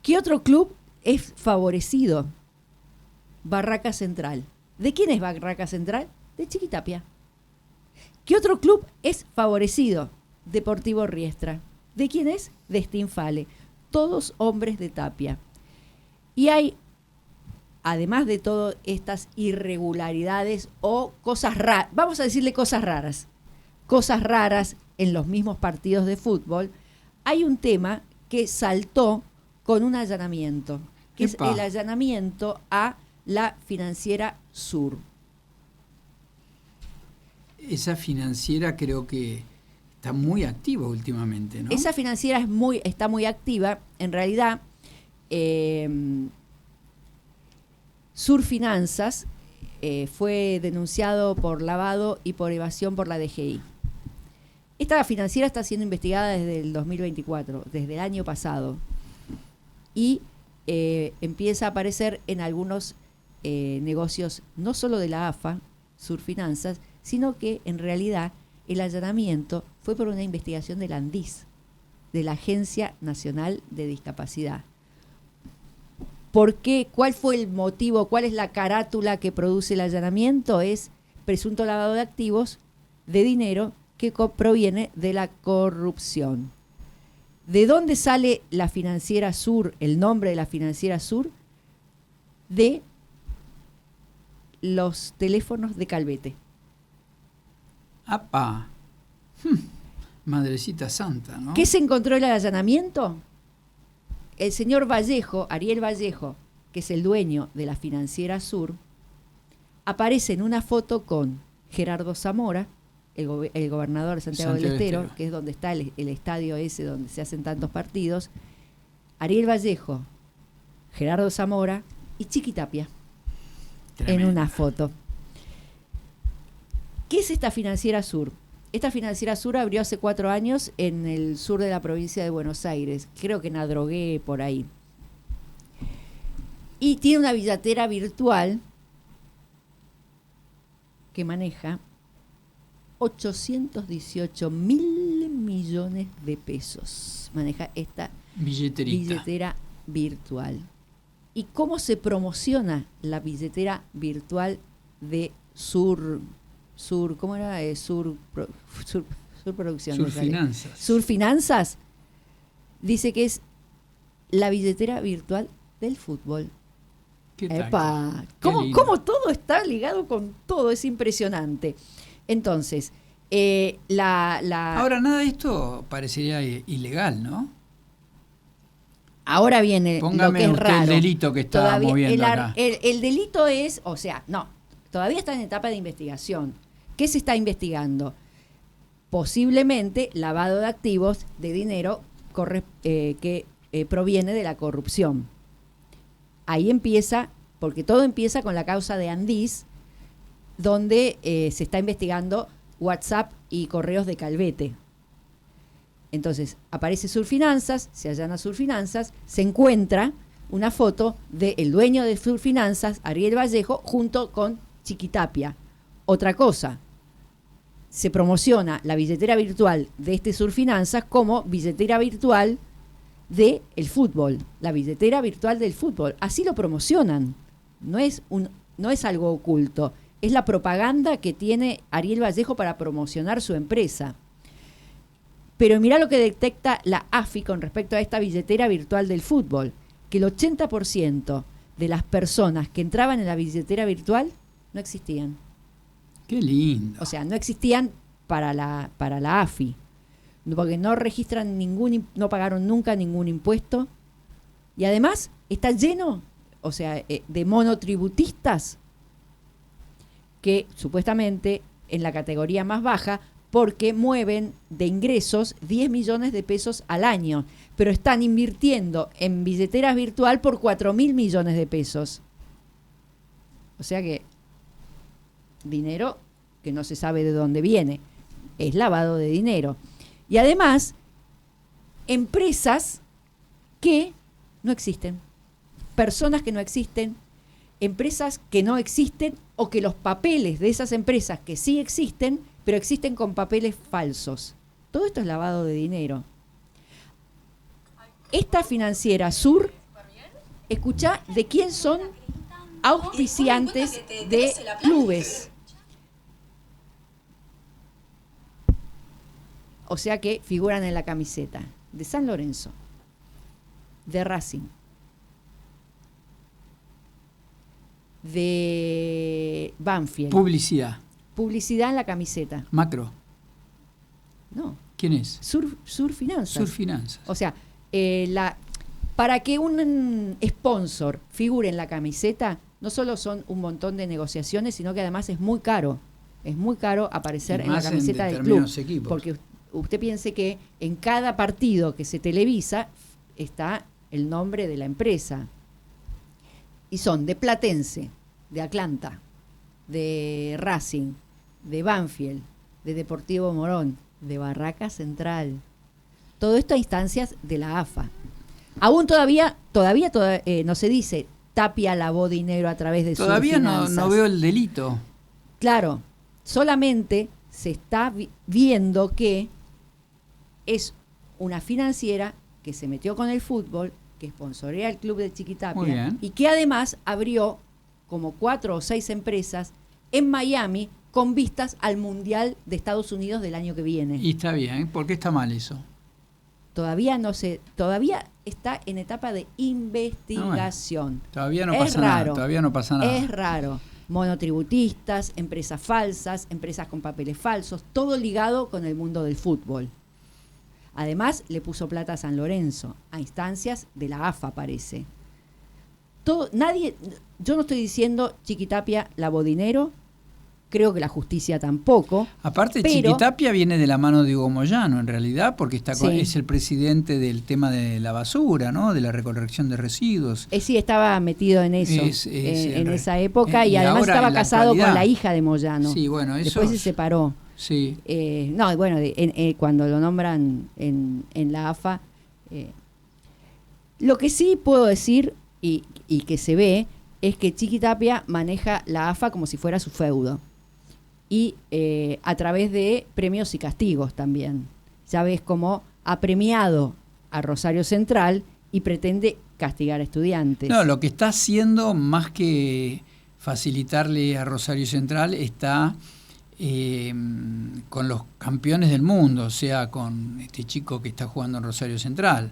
[SPEAKER 2] ¿Qué otro club es favorecido? Barraca Central. ¿De quién es Barraca Central? De Chiquitapia. ¿Qué otro club es favorecido? Deportivo Riestra. ¿De quién es? De Stinfale. Todos hombres de Tapia. Y hay, además de todas estas irregularidades o cosas raras, vamos a decirle cosas raras en los mismos partidos de fútbol, hay un tema que saltó con un allanamiento, que es el allanamiento a la Financiera Sur.
[SPEAKER 1] Esa financiera creo que está muy activa últimamente, ¿no?
[SPEAKER 2] Esa financiera está muy activa. En realidad, Sur Finanzas fue denunciado por lavado y por evasión por la DGI. Esta financiera está siendo investigada desde el 2024, desde el año pasado. Y empieza a aparecer en algunos negocios, no solo de la AFA, Sur Finanzas, sino que en realidad el allanamiento fue por una investigación de la ANDIS, de la Agencia Nacional de Discapacidad. ¿Por qué? ¿Cuál fue el motivo? ¿Cuál es la carátula que produce el allanamiento? Es presunto lavado de activos, de dinero que proviene de la corrupción. ¿De dónde sale la Financiera Sur, el nombre de la Financiera Sur? De los teléfonos de Calvete.
[SPEAKER 1] ¡Apa! Madrecita santa, ¿no?
[SPEAKER 2] ¿Qué se encontró en el allanamiento? El señor Vallejo, Ariel Vallejo, que es el dueño de la Financiera Sur, aparece en una foto con Gerardo Zamora, el gobernador de Santiago del Estero, que es donde está el estadio ese donde se hacen tantos partidos. Ariel Vallejo, Gerardo Zamora y Chiquitapia. Tremendo. En una foto. ¿Qué es esta Financiera Sur? Esta Financiera Sur abrió hace 4 años en el sur de la provincia de Buenos Aires, creo que en Adrogué, por ahí. Y tiene una billetera virtual que maneja 818 mil millones de pesos. Maneja esta billetera virtual. ¿Y cómo se promociona la billetera virtual de Sur ¿cómo era? Surproducción.
[SPEAKER 1] Surfinanzas.
[SPEAKER 2] Surfinanzas dice que es la billetera virtual del fútbol.
[SPEAKER 1] ¿Qué tal?
[SPEAKER 2] ¡Epa!
[SPEAKER 1] Qué lindo.
[SPEAKER 2] ¿Cómo todo está ligado con todo? Es impresionante. Entonces,
[SPEAKER 1] Ahora, nada de esto parecería ilegal, ¿no?
[SPEAKER 2] ahora viene
[SPEAKER 1] Póngame
[SPEAKER 2] lo que es
[SPEAKER 1] usted
[SPEAKER 2] raro.
[SPEAKER 1] el delito que está moviendo acá.
[SPEAKER 2] El delito es, o sea, no, todavía está en etapa de investigación. ¿Qué se está investigando? Posiblemente lavado de activos de dinero que proviene de la corrupción. Ahí empieza, porque todo empieza con la causa de Andís, donde se está investigando WhatsApp y correos de Calvete. Entonces, aparece Surfinanzas, se allana Surfinanzas, se encuentra una foto del dueño de Surfinanzas, Ariel Vallejo, junto con Chiquitapia. Otra cosa, se promociona la billetera virtual de este Surfinanzas como billetera virtual del fútbol, la billetera virtual del fútbol. Así lo promocionan. No es algo oculto. Es la propaganda que tiene Ariel Vallejo para promocionar su empresa. Pero mirá lo que detecta la AFI con respecto a esta billetera virtual del fútbol, que el 80% de las personas que entraban en la billetera virtual no existían.
[SPEAKER 1] Qué lindo.
[SPEAKER 2] O sea, no existían para la AFI, porque no registran no pagaron nunca ningún impuesto. Y además está lleno, o sea, de monotributistas que supuestamente en la categoría más baja, porque mueven de ingresos 10 millones de pesos al año, pero están invirtiendo en billeteras virtual por 4.000 millones de pesos. O sea que dinero que no se sabe de dónde viene, es lavado de dinero. Y además, empresas que no existen, personas que no existen, empresas que no existen o que los papeles de esas empresas que sí existen, pero existen con papeles falsos. Todo esto es lavado de dinero. Esta financiera Sur, escuchá de quién son auspiciantes de clubes. O sea que figuran en la camiseta de San Lorenzo, de Racing, de Banfield. Publicidad en la camiseta.
[SPEAKER 1] Macro.
[SPEAKER 2] No.
[SPEAKER 1] ¿Quién es?
[SPEAKER 2] Surfinanzas.
[SPEAKER 1] Surfinanzas.
[SPEAKER 2] O sea, para que un sponsor figure en la camiseta, no solo son un montón de negociaciones, sino que además es muy caro. Es muy caro aparecer en la camiseta del club.
[SPEAKER 1] Equipos.
[SPEAKER 2] Porque usted piense que en cada partido que se televisa está el nombre de la empresa. Y son de Platense, de Atlanta, de Racing, de Banfield, de Deportivo Morón, de Barraca Central. Todo esto a instancias de la AFA. Aún todavía no se dice Tapia lavó dinero a través de
[SPEAKER 1] todavía no veo el delito.
[SPEAKER 2] Claro, solamente se está viendo que es una financiera que se metió con el fútbol, que sponsorea el club de Chiquitapia y que además abrió como 4 o 6 empresas en Miami con vistas al Mundial de Estados Unidos del año que viene.
[SPEAKER 1] Y está bien, ¿por qué está mal eso?
[SPEAKER 2] Todavía está en etapa de investigación.
[SPEAKER 1] Todavía no pasa nada.
[SPEAKER 2] Es raro. Monotributistas, empresas falsas, empresas con papeles falsos, todo ligado con el mundo del fútbol. Además, le puso plata a San Lorenzo, a instancias de la AFA, parece. Yo no estoy diciendo Chiquitapia lavó dinero, creo que la justicia tampoco.
[SPEAKER 1] Aparte, Chiquitapia viene de la mano de Hugo Moyano, en realidad, porque es el presidente del tema de la basura, ¿no? De la recolección de residuos.
[SPEAKER 2] Sí, estaba metido en eso, en esa época, y además estaba casado con la hija de Moyano.
[SPEAKER 1] Sí, bueno, eso.
[SPEAKER 2] Después se separó.
[SPEAKER 1] Sí.
[SPEAKER 2] Cuando lo nombran en la AFA, lo que sí puedo decir y que se ve es que Chiquitapia maneja la AFA como si fuera su feudo y a través de premios y castigos también. Ya ves cómo ha premiado a Rosario Central y pretende castigar a estudiantes.
[SPEAKER 1] No, lo que está haciendo, más que facilitarle a Rosario Central, está con los campeones del mundo, o sea, con este chico que está jugando en Rosario Central.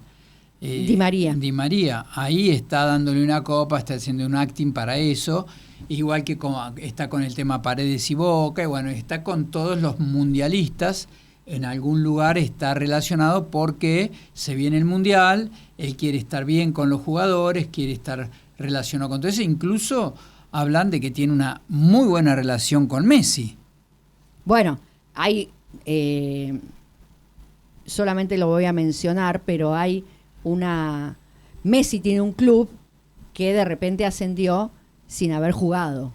[SPEAKER 2] Di María.
[SPEAKER 1] Di María, ahí está dándole una copa, está haciendo un acting para eso, igual que está con el tema Paredes y Boca, y bueno, está con todos los mundialistas, en algún lugar está relacionado porque se viene el Mundial, él quiere estar bien con los jugadores, quiere estar relacionado con todo eso, incluso hablan de que tiene una muy buena relación con Messi.
[SPEAKER 2] Bueno, hay, solamente lo voy a mencionar, pero hay Messi tiene un club que de repente ascendió sin haber jugado.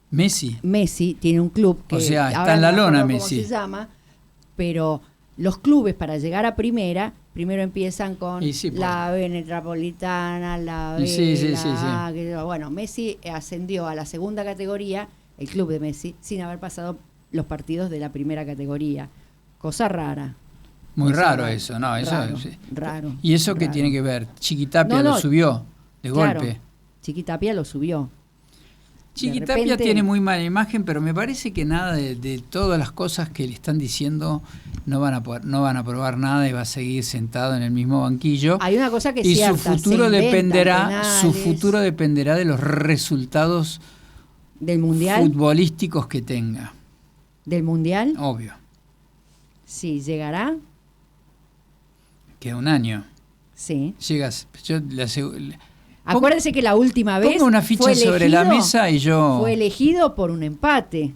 [SPEAKER 1] Messi
[SPEAKER 2] Tiene un club que,
[SPEAKER 1] o sea, está
[SPEAKER 2] ahora
[SPEAKER 1] en la
[SPEAKER 2] no me
[SPEAKER 1] lona
[SPEAKER 2] acuerdo
[SPEAKER 1] Messi.
[SPEAKER 2] cómo se llama, pero los clubes para llegar a primera, primero empiezan con la B Metropolitana, la B, A. Bueno, Messi ascendió a la segunda categoría, el club de Messi, sin haber pasado los partidos de la primera categoría. Cosa rara.
[SPEAKER 1] Muy raro eso, ¿no? Eso,
[SPEAKER 2] raro.
[SPEAKER 1] ¿Y eso qué tiene que ver? Chiquitapia lo subió de golpe.
[SPEAKER 2] Chiquitapia lo subió.
[SPEAKER 1] Chiquitapia tiene muy mala imagen, pero me parece que nada de todas las cosas que le están diciendo no van a probar nada y va a seguir sentado en el mismo banquillo.
[SPEAKER 2] Hay una cosa que es
[SPEAKER 1] y
[SPEAKER 2] cierta,
[SPEAKER 1] su futuro dependerá de los resultados
[SPEAKER 2] del mundial
[SPEAKER 1] futbolísticos que tenga.
[SPEAKER 2] ¿Del mundial?
[SPEAKER 1] Obvio.
[SPEAKER 2] Sí, llegará.
[SPEAKER 1] Queda un año.
[SPEAKER 2] Sí.
[SPEAKER 1] Llegas.
[SPEAKER 2] Acuérdense que la última vez
[SPEAKER 1] ponga una ficha sobre la mesa y yo...
[SPEAKER 2] Fue elegido por un empate.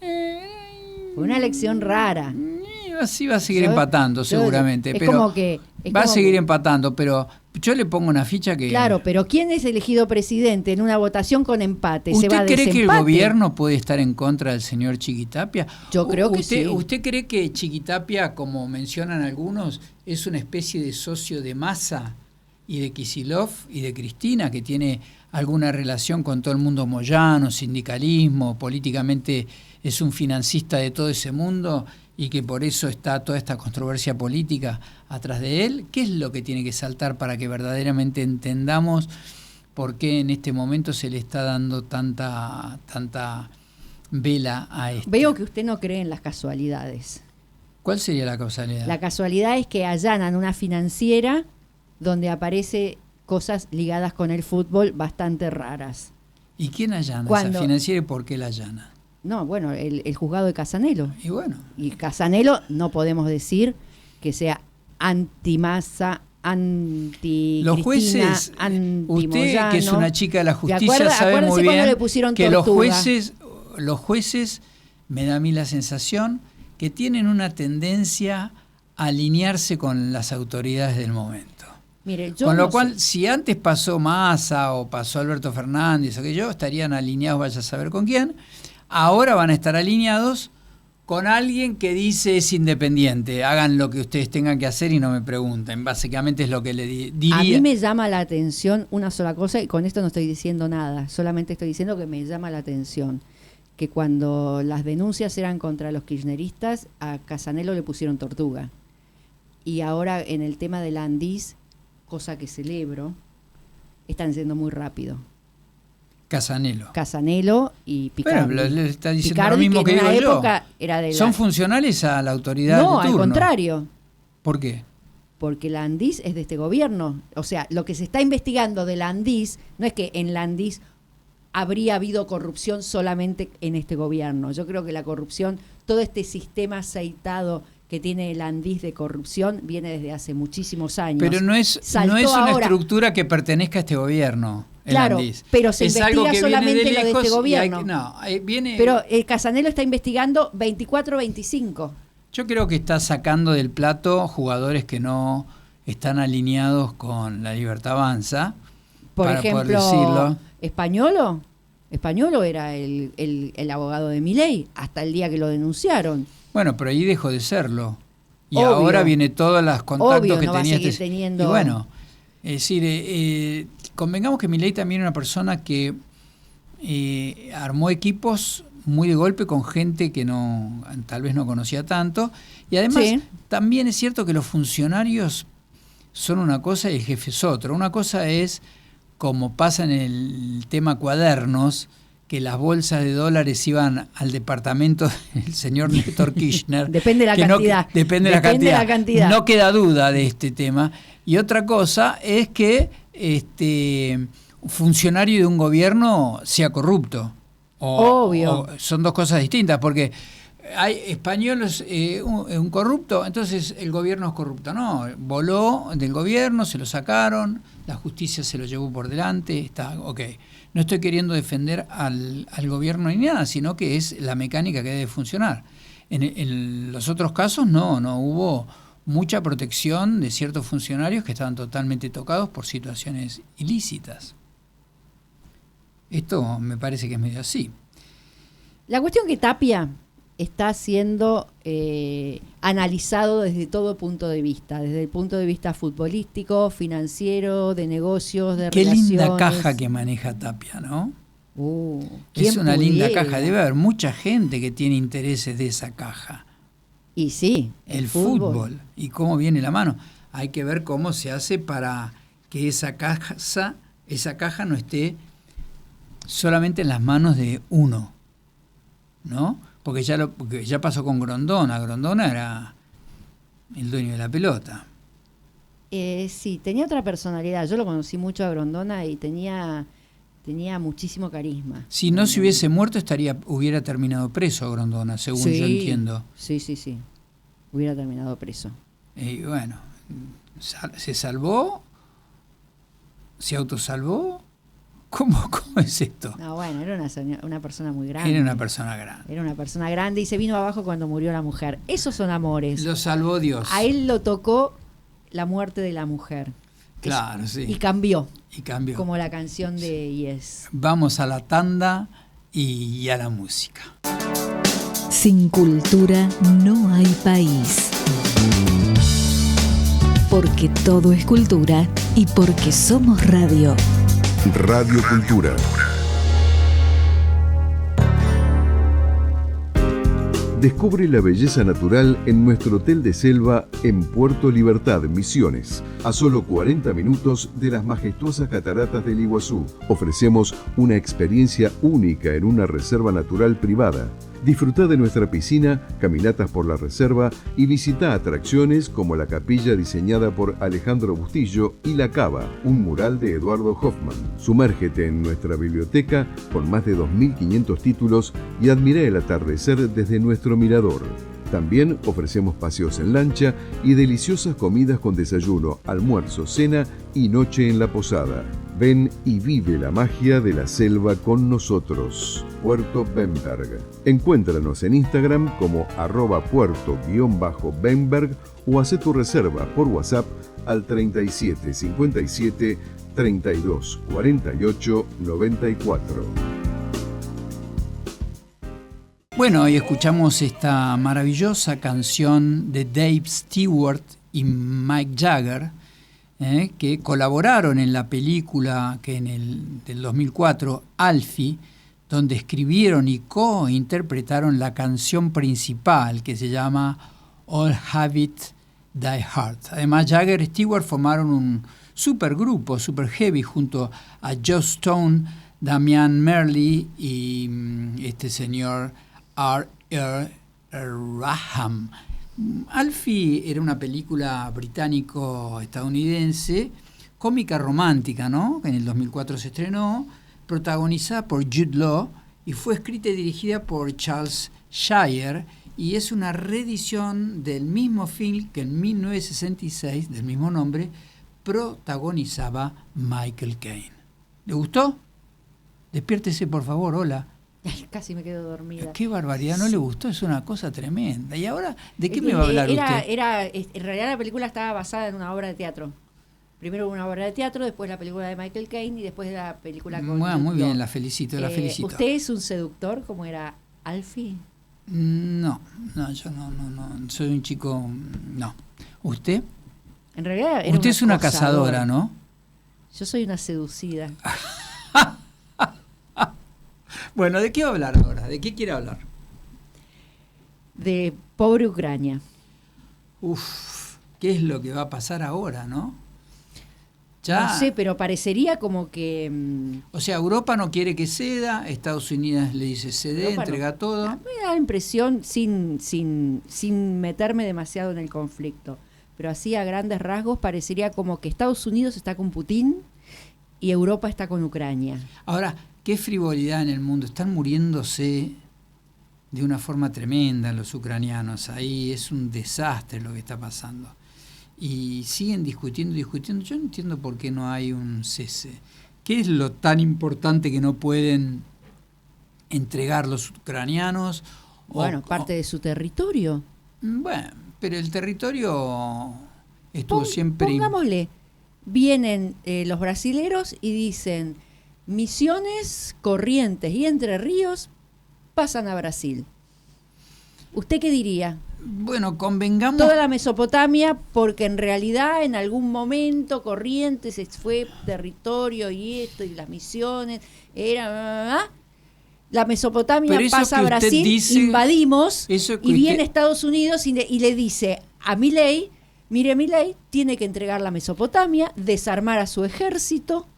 [SPEAKER 2] Fue una elección rara.
[SPEAKER 1] Sí va a seguir empatando seguramente. Va a seguir empatando, pero yo le pongo una ficha que...
[SPEAKER 2] Claro, pero ¿quién es elegido presidente en una votación con empate? ¿Se va a
[SPEAKER 1] ¿Usted cree
[SPEAKER 2] desempate?
[SPEAKER 1] que el gobierno puede estar en contra del señor Chiquitapia?
[SPEAKER 2] Yo creo que sí.
[SPEAKER 1] ¿Usted cree que Chiquitapia, como mencionan algunos, es una especie de socio de Massa y de Kicillof y de Cristina, que tiene alguna relación con todo el mundo moyano, sindicalismo, políticamente es un financista de todo ese mundo y que por eso está toda esta controversia política atrás de él? ¿Qué es lo que tiene que saltar para que verdaderamente entendamos por qué en este momento se le está dando tanta vela a esto?
[SPEAKER 2] Veo que usted no cree en las casualidades.
[SPEAKER 1] ¿Cuál sería la causalidad?
[SPEAKER 2] La casualidad es que allanan una financiera donde aparece cosas ligadas con el fútbol bastante raras.
[SPEAKER 1] ¿Y quién allana esa financiera y por qué la allana?
[SPEAKER 2] No, bueno, el juzgado de Casanelo.
[SPEAKER 1] Y bueno.
[SPEAKER 2] Y Casanelo no podemos decir que sea anti-Massa, anti-Cristina,
[SPEAKER 1] los jueces, usted que es una chica de la justicia sabe muy bien que los jueces, me da a mí la sensación que tienen una tendencia a alinearse con las autoridades del momento.
[SPEAKER 2] Mire,
[SPEAKER 1] con lo cual, si antes pasó Massa o pasó Alberto Fernández o que yo, estarían alineados, vaya a saber con quién. Ahora van a estar alineados con alguien que dice es independiente. Hagan lo que ustedes tengan que hacer y no me pregunten. Básicamente es lo que le diría.
[SPEAKER 2] A mí me llama la atención una sola cosa, y con esto no estoy diciendo nada, solamente estoy diciendo que me llama la atención que cuando las denuncias eran contra los kirchneristas, a Casanelo le pusieron tortuga. Y ahora en el tema del Andís, cosa que celebro, están yendo muy rápido. Casanelo y Picardi.
[SPEAKER 1] Bueno, le está diciendo
[SPEAKER 2] Picardi,
[SPEAKER 1] lo mismo que digo yo. ¿Son funcionales a la autoridad de turno?
[SPEAKER 2] No, al contrario.
[SPEAKER 1] ¿Por qué?
[SPEAKER 2] Porque la Andís es de este gobierno. O sea, lo que se está investigando de la Andís, no es que en la Andís habría habido corrupción solamente en este gobierno. Yo creo que la corrupción, todo este sistema aceitado que tiene el Andís de corrupción viene desde hace muchísimos años.
[SPEAKER 1] Pero no es una estructura que pertenezca a este gobierno.
[SPEAKER 2] Claro,
[SPEAKER 1] Andís.
[SPEAKER 2] Pero se investiga solamente lo de este gobierno. Pero el Casanelo está investigando 24-25.
[SPEAKER 1] Yo creo que está sacando del plato jugadores que no están alineados con la Libertad Avanza.
[SPEAKER 2] Por
[SPEAKER 1] para
[SPEAKER 2] ejemplo,
[SPEAKER 1] poder decirlo.
[SPEAKER 2] Españolo era el abogado de Milei hasta el día que lo denunciaron.
[SPEAKER 1] Bueno, pero ahí dejó de serlo. Y
[SPEAKER 2] Obvio.
[SPEAKER 1] Ahora viene todos los contactos que
[SPEAKER 2] no
[SPEAKER 1] tenía.
[SPEAKER 2] Va a seguir teniendo...
[SPEAKER 1] Y bueno, es decir, convengamos que Milei también era una persona que armó equipos muy de golpe con gente que tal vez no conocía tanto. Y además también es cierto que los funcionarios son una cosa y el jefe es otra. Una cosa es, como pasa en el tema cuadernos, que las bolsas de dólares iban al departamento del señor Néstor Kirchner.
[SPEAKER 2] Depende de la cantidad.
[SPEAKER 1] Depende de la cantidad. No queda duda de este tema. Y otra cosa es que un funcionario de un gobierno sea corrupto.
[SPEAKER 2] Obvio.
[SPEAKER 1] Son dos cosas distintas, porque hay españoles, un corrupto, entonces el gobierno es corrupto. No, voló del gobierno, se lo sacaron, la justicia se lo llevó por delante, está ok. No estoy queriendo defender al gobierno ni nada, sino que es la mecánica que debe funcionar. En los otros casos no hubo mucha protección de ciertos funcionarios que estaban totalmente tocados por situaciones ilícitas. Esto me parece que es medio así.
[SPEAKER 2] La cuestión que Tapia está siendo analizado desde todo punto de vista, desde el punto de vista futbolístico, financiero, de negocios, de relaciones.
[SPEAKER 1] Qué linda caja que maneja Tapia, ¿no?
[SPEAKER 2] Es
[SPEAKER 1] una linda caja, debe haber mucha gente que tiene intereses de esa caja.
[SPEAKER 2] Y sí,
[SPEAKER 1] el fútbol y cómo viene la mano. Hay que ver cómo se hace para que esa caja no esté solamente en las manos de uno, ¿no? Porque ya pasó con Grondona. Grondona era el dueño de la pelota.
[SPEAKER 2] Sí, tenía otra personalidad. Yo lo conocí mucho a Grondona y tenía muchísimo carisma.
[SPEAKER 1] Si no se hubiese muerto, hubiera terminado preso Grondona, según yo entiendo.
[SPEAKER 2] Sí. Hubiera terminado preso.
[SPEAKER 1] Y bueno, se salvó, se autosalvó. ¿Cómo es esto?
[SPEAKER 2] No, bueno, era una persona muy grande.
[SPEAKER 1] Era una persona grande.
[SPEAKER 2] Era una persona grande y se vino abajo cuando murió la mujer. Esos son amores.
[SPEAKER 1] Lo salvó Dios.
[SPEAKER 2] A él lo tocó la muerte de la mujer.
[SPEAKER 1] Claro, sí.
[SPEAKER 2] Y cambió.
[SPEAKER 1] Como
[SPEAKER 2] la canción de Yes.
[SPEAKER 1] Vamos a la tanda y a la música.
[SPEAKER 5] Sin cultura no hay país. Porque todo es cultura y porque somos radio.
[SPEAKER 3] Radio Cultura. Descubre la belleza natural en nuestro hotel de selva en Puerto Libertad, Misiones. A solo 40 minutos de las majestuosas cataratas del Iguazú, ofrecemos una experiencia única en una reserva natural privada. Disfruta de nuestra piscina, caminatas por la reserva y visita atracciones como la capilla diseñada por Alejandro Bustillo y La Cava, un mural de Eduardo Hoffman. Sumérgete en nuestra biblioteca con más de 2.500 títulos y admira el atardecer desde nuestro mirador. También ofrecemos paseos en lancha y deliciosas comidas con desayuno, almuerzo, cena y noche en la posada. Ven y vive la magia de la selva con nosotros. Puerto Bemberg. Encuéntranos en Instagram como @puerto_bemberg o haz tu reserva por WhatsApp al 37 57 32 48 94.
[SPEAKER 1] Bueno, hoy escuchamos esta maravillosa canción de Dave Stewart y Mick Jagger, que colaboraron en la película del 2004, Alfie, donde escribieron y co-interpretaron la canción principal que se llama All Have It Die Hard. Además, Jagger y Stewart formaron un supergrupo, super heavy, junto a Joss Stone, Damian Marley y este señor R. Raham. Alfie era una película británico-estadounidense, cómica romántica, ¿no? Que en el 2004 se estrenó, protagonizada por Jude Law y fue escrita y dirigida por Charles Shyer, y es una reedición del mismo film que en 1966, del mismo nombre, protagonizaba Michael Caine. ¿Le gustó? Despiértese, por favor, hola.
[SPEAKER 2] Ay, casi me quedo dormida.
[SPEAKER 1] Qué barbaridad, no le gustó, es una cosa tremenda. ¿Y ahora de qué me va a hablar usted?
[SPEAKER 2] En realidad la película estaba basada en una obra de teatro. Primero una obra de teatro, después la película de Michael Caine y después la película con...
[SPEAKER 1] Bueno, muy bien, la felicito.
[SPEAKER 2] ¿Usted es un seductor como era Alfie?
[SPEAKER 1] No, yo no. Soy un chico... No. ¿Usted?
[SPEAKER 2] En realidad era
[SPEAKER 1] usted es una cazadora, ¿no?
[SPEAKER 2] Yo soy una seducida.
[SPEAKER 1] Bueno, ¿de qué va a hablar ahora? ¿De qué quiere hablar?
[SPEAKER 2] De pobre Ucrania.
[SPEAKER 1] ¿Qué es lo que va a pasar ahora, no? Ya,
[SPEAKER 2] no sé, pero parecería como que...
[SPEAKER 1] o sea, Europa no quiere que ceda, Estados Unidos le dice cede,
[SPEAKER 2] Europa
[SPEAKER 1] entrega
[SPEAKER 2] no.
[SPEAKER 1] todo.
[SPEAKER 2] Me da la impresión, sin meterme demasiado en el conflicto, pero así a grandes rasgos parecería como que Estados Unidos está con Putin y Europa está con Ucrania.
[SPEAKER 1] Ahora, qué frivolidad en el mundo. Están muriéndose de una forma tremenda los ucranianos. Ahí es un desastre lo que está pasando. Y siguen discutiendo. Yo no entiendo por qué no hay un cese. ¿Qué es lo tan importante que no pueden entregar los ucranianos?
[SPEAKER 2] Bueno, parte de su territorio.
[SPEAKER 1] Bueno, pero el territorio estuvo siempre...
[SPEAKER 2] Pongámosle, vienen los brasileros y dicen, Misiones, Corrientes y Entre Ríos pasan a Brasil. ¿Usted qué diría?
[SPEAKER 1] Bueno, convengamos...
[SPEAKER 2] Toda la Mesopotamia, porque en realidad en algún momento Corrientes fue territorio y esto, y las misiones, era... La Mesopotamia pasa a Brasil, invadimos, y viene Estados Unidos y le dice a Milei, mire, Milei tiene que entregar la Mesopotamia, desarmar a su ejército.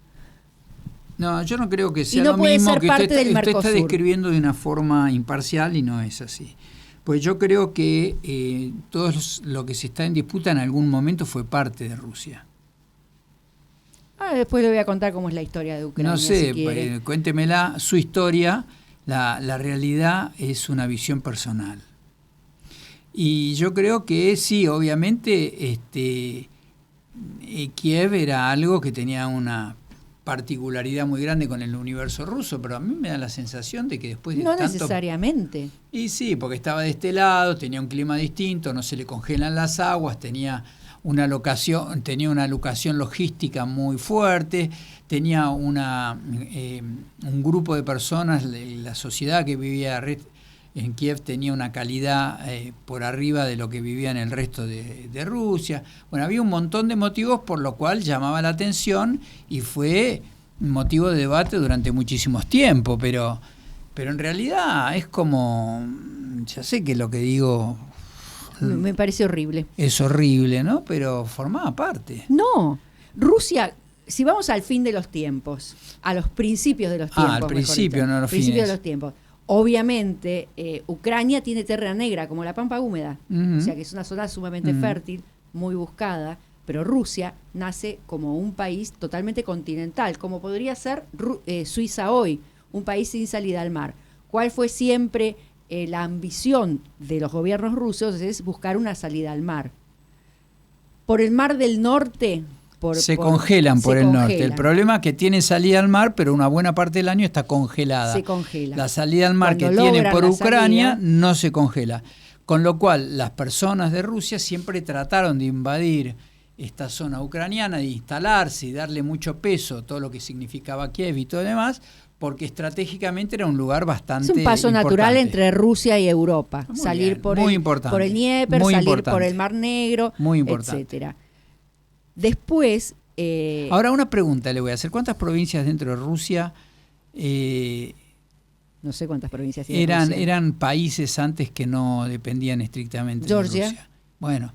[SPEAKER 1] No, yo no creo que sea
[SPEAKER 2] no
[SPEAKER 1] lo mismo que usted está describiendo de una forma imparcial y no es así. Pues yo creo que todo lo que se está en disputa en algún momento fue parte de Rusia.
[SPEAKER 2] Después le voy a contar cómo es la historia de Ucrania.
[SPEAKER 1] No sé,
[SPEAKER 2] si
[SPEAKER 1] cuéntemela su historia. La realidad es una visión personal. Y yo creo que sí, obviamente, Kiev era algo que tenía una particularidad muy grande con el universo ruso, pero a mí me da la sensación de que después de
[SPEAKER 2] no
[SPEAKER 1] tanto...
[SPEAKER 2] necesariamente.
[SPEAKER 1] Y sí, porque estaba de este lado, tenía un clima distinto, no se le congelan las aguas, tenía una locación logística muy fuerte, tenía un grupo de personas, la sociedad que vivía en Kiev tenía una calidad por arriba de lo que vivía en el resto de Rusia. Bueno, había un montón de motivos por lo cual llamaba la atención y fue motivo de debate durante muchísimos tiempos, pero en realidad es como, ya sé que lo que digo...
[SPEAKER 2] Me parece horrible.
[SPEAKER 1] Es horrible, ¿no? Pero formaba parte.
[SPEAKER 2] No, Rusia, si vamos al fin de los tiempos, a los principios de los tiempos.
[SPEAKER 1] Al principio, no a los
[SPEAKER 2] principios
[SPEAKER 1] fines.
[SPEAKER 2] De los tiempos. Obviamente, Ucrania tiene tierra negra, como la pampa húmeda, o sea que es una zona sumamente fértil, muy buscada, pero Rusia nace como un país totalmente continental, como podría ser Suiza hoy, un país sin salida al mar. ¿Cuál fue siempre la ambición de los gobiernos rusos? Es buscar una salida al mar. Por el Mar del Norte...
[SPEAKER 1] se congelan por el norte. El problema es que tienen salida al mar, pero una buena parte del año está congelada.
[SPEAKER 2] Se congela.
[SPEAKER 1] La salida al mar que tienen por Ucrania no se congela. Con lo cual, las personas de Rusia siempre trataron de invadir esta zona ucraniana, de instalarse y darle mucho peso, todo lo que significaba Kiev y todo lo demás, porque estratégicamente era un lugar bastante importante.
[SPEAKER 2] Es un paso natural entre Rusia y Europa.
[SPEAKER 1] Muy
[SPEAKER 2] salir
[SPEAKER 1] bien,
[SPEAKER 2] por
[SPEAKER 1] el
[SPEAKER 2] Dnieper, salir por el Mar Negro, etcétera. Después...
[SPEAKER 1] Ahora una pregunta le voy a hacer. ¿Cuántas provincias dentro de Rusia
[SPEAKER 2] no sé cuántas provincias tiene Rusia.
[SPEAKER 1] Eran países antes que no dependían estrictamente
[SPEAKER 2] Georgia.
[SPEAKER 1] de Rusia? Bueno,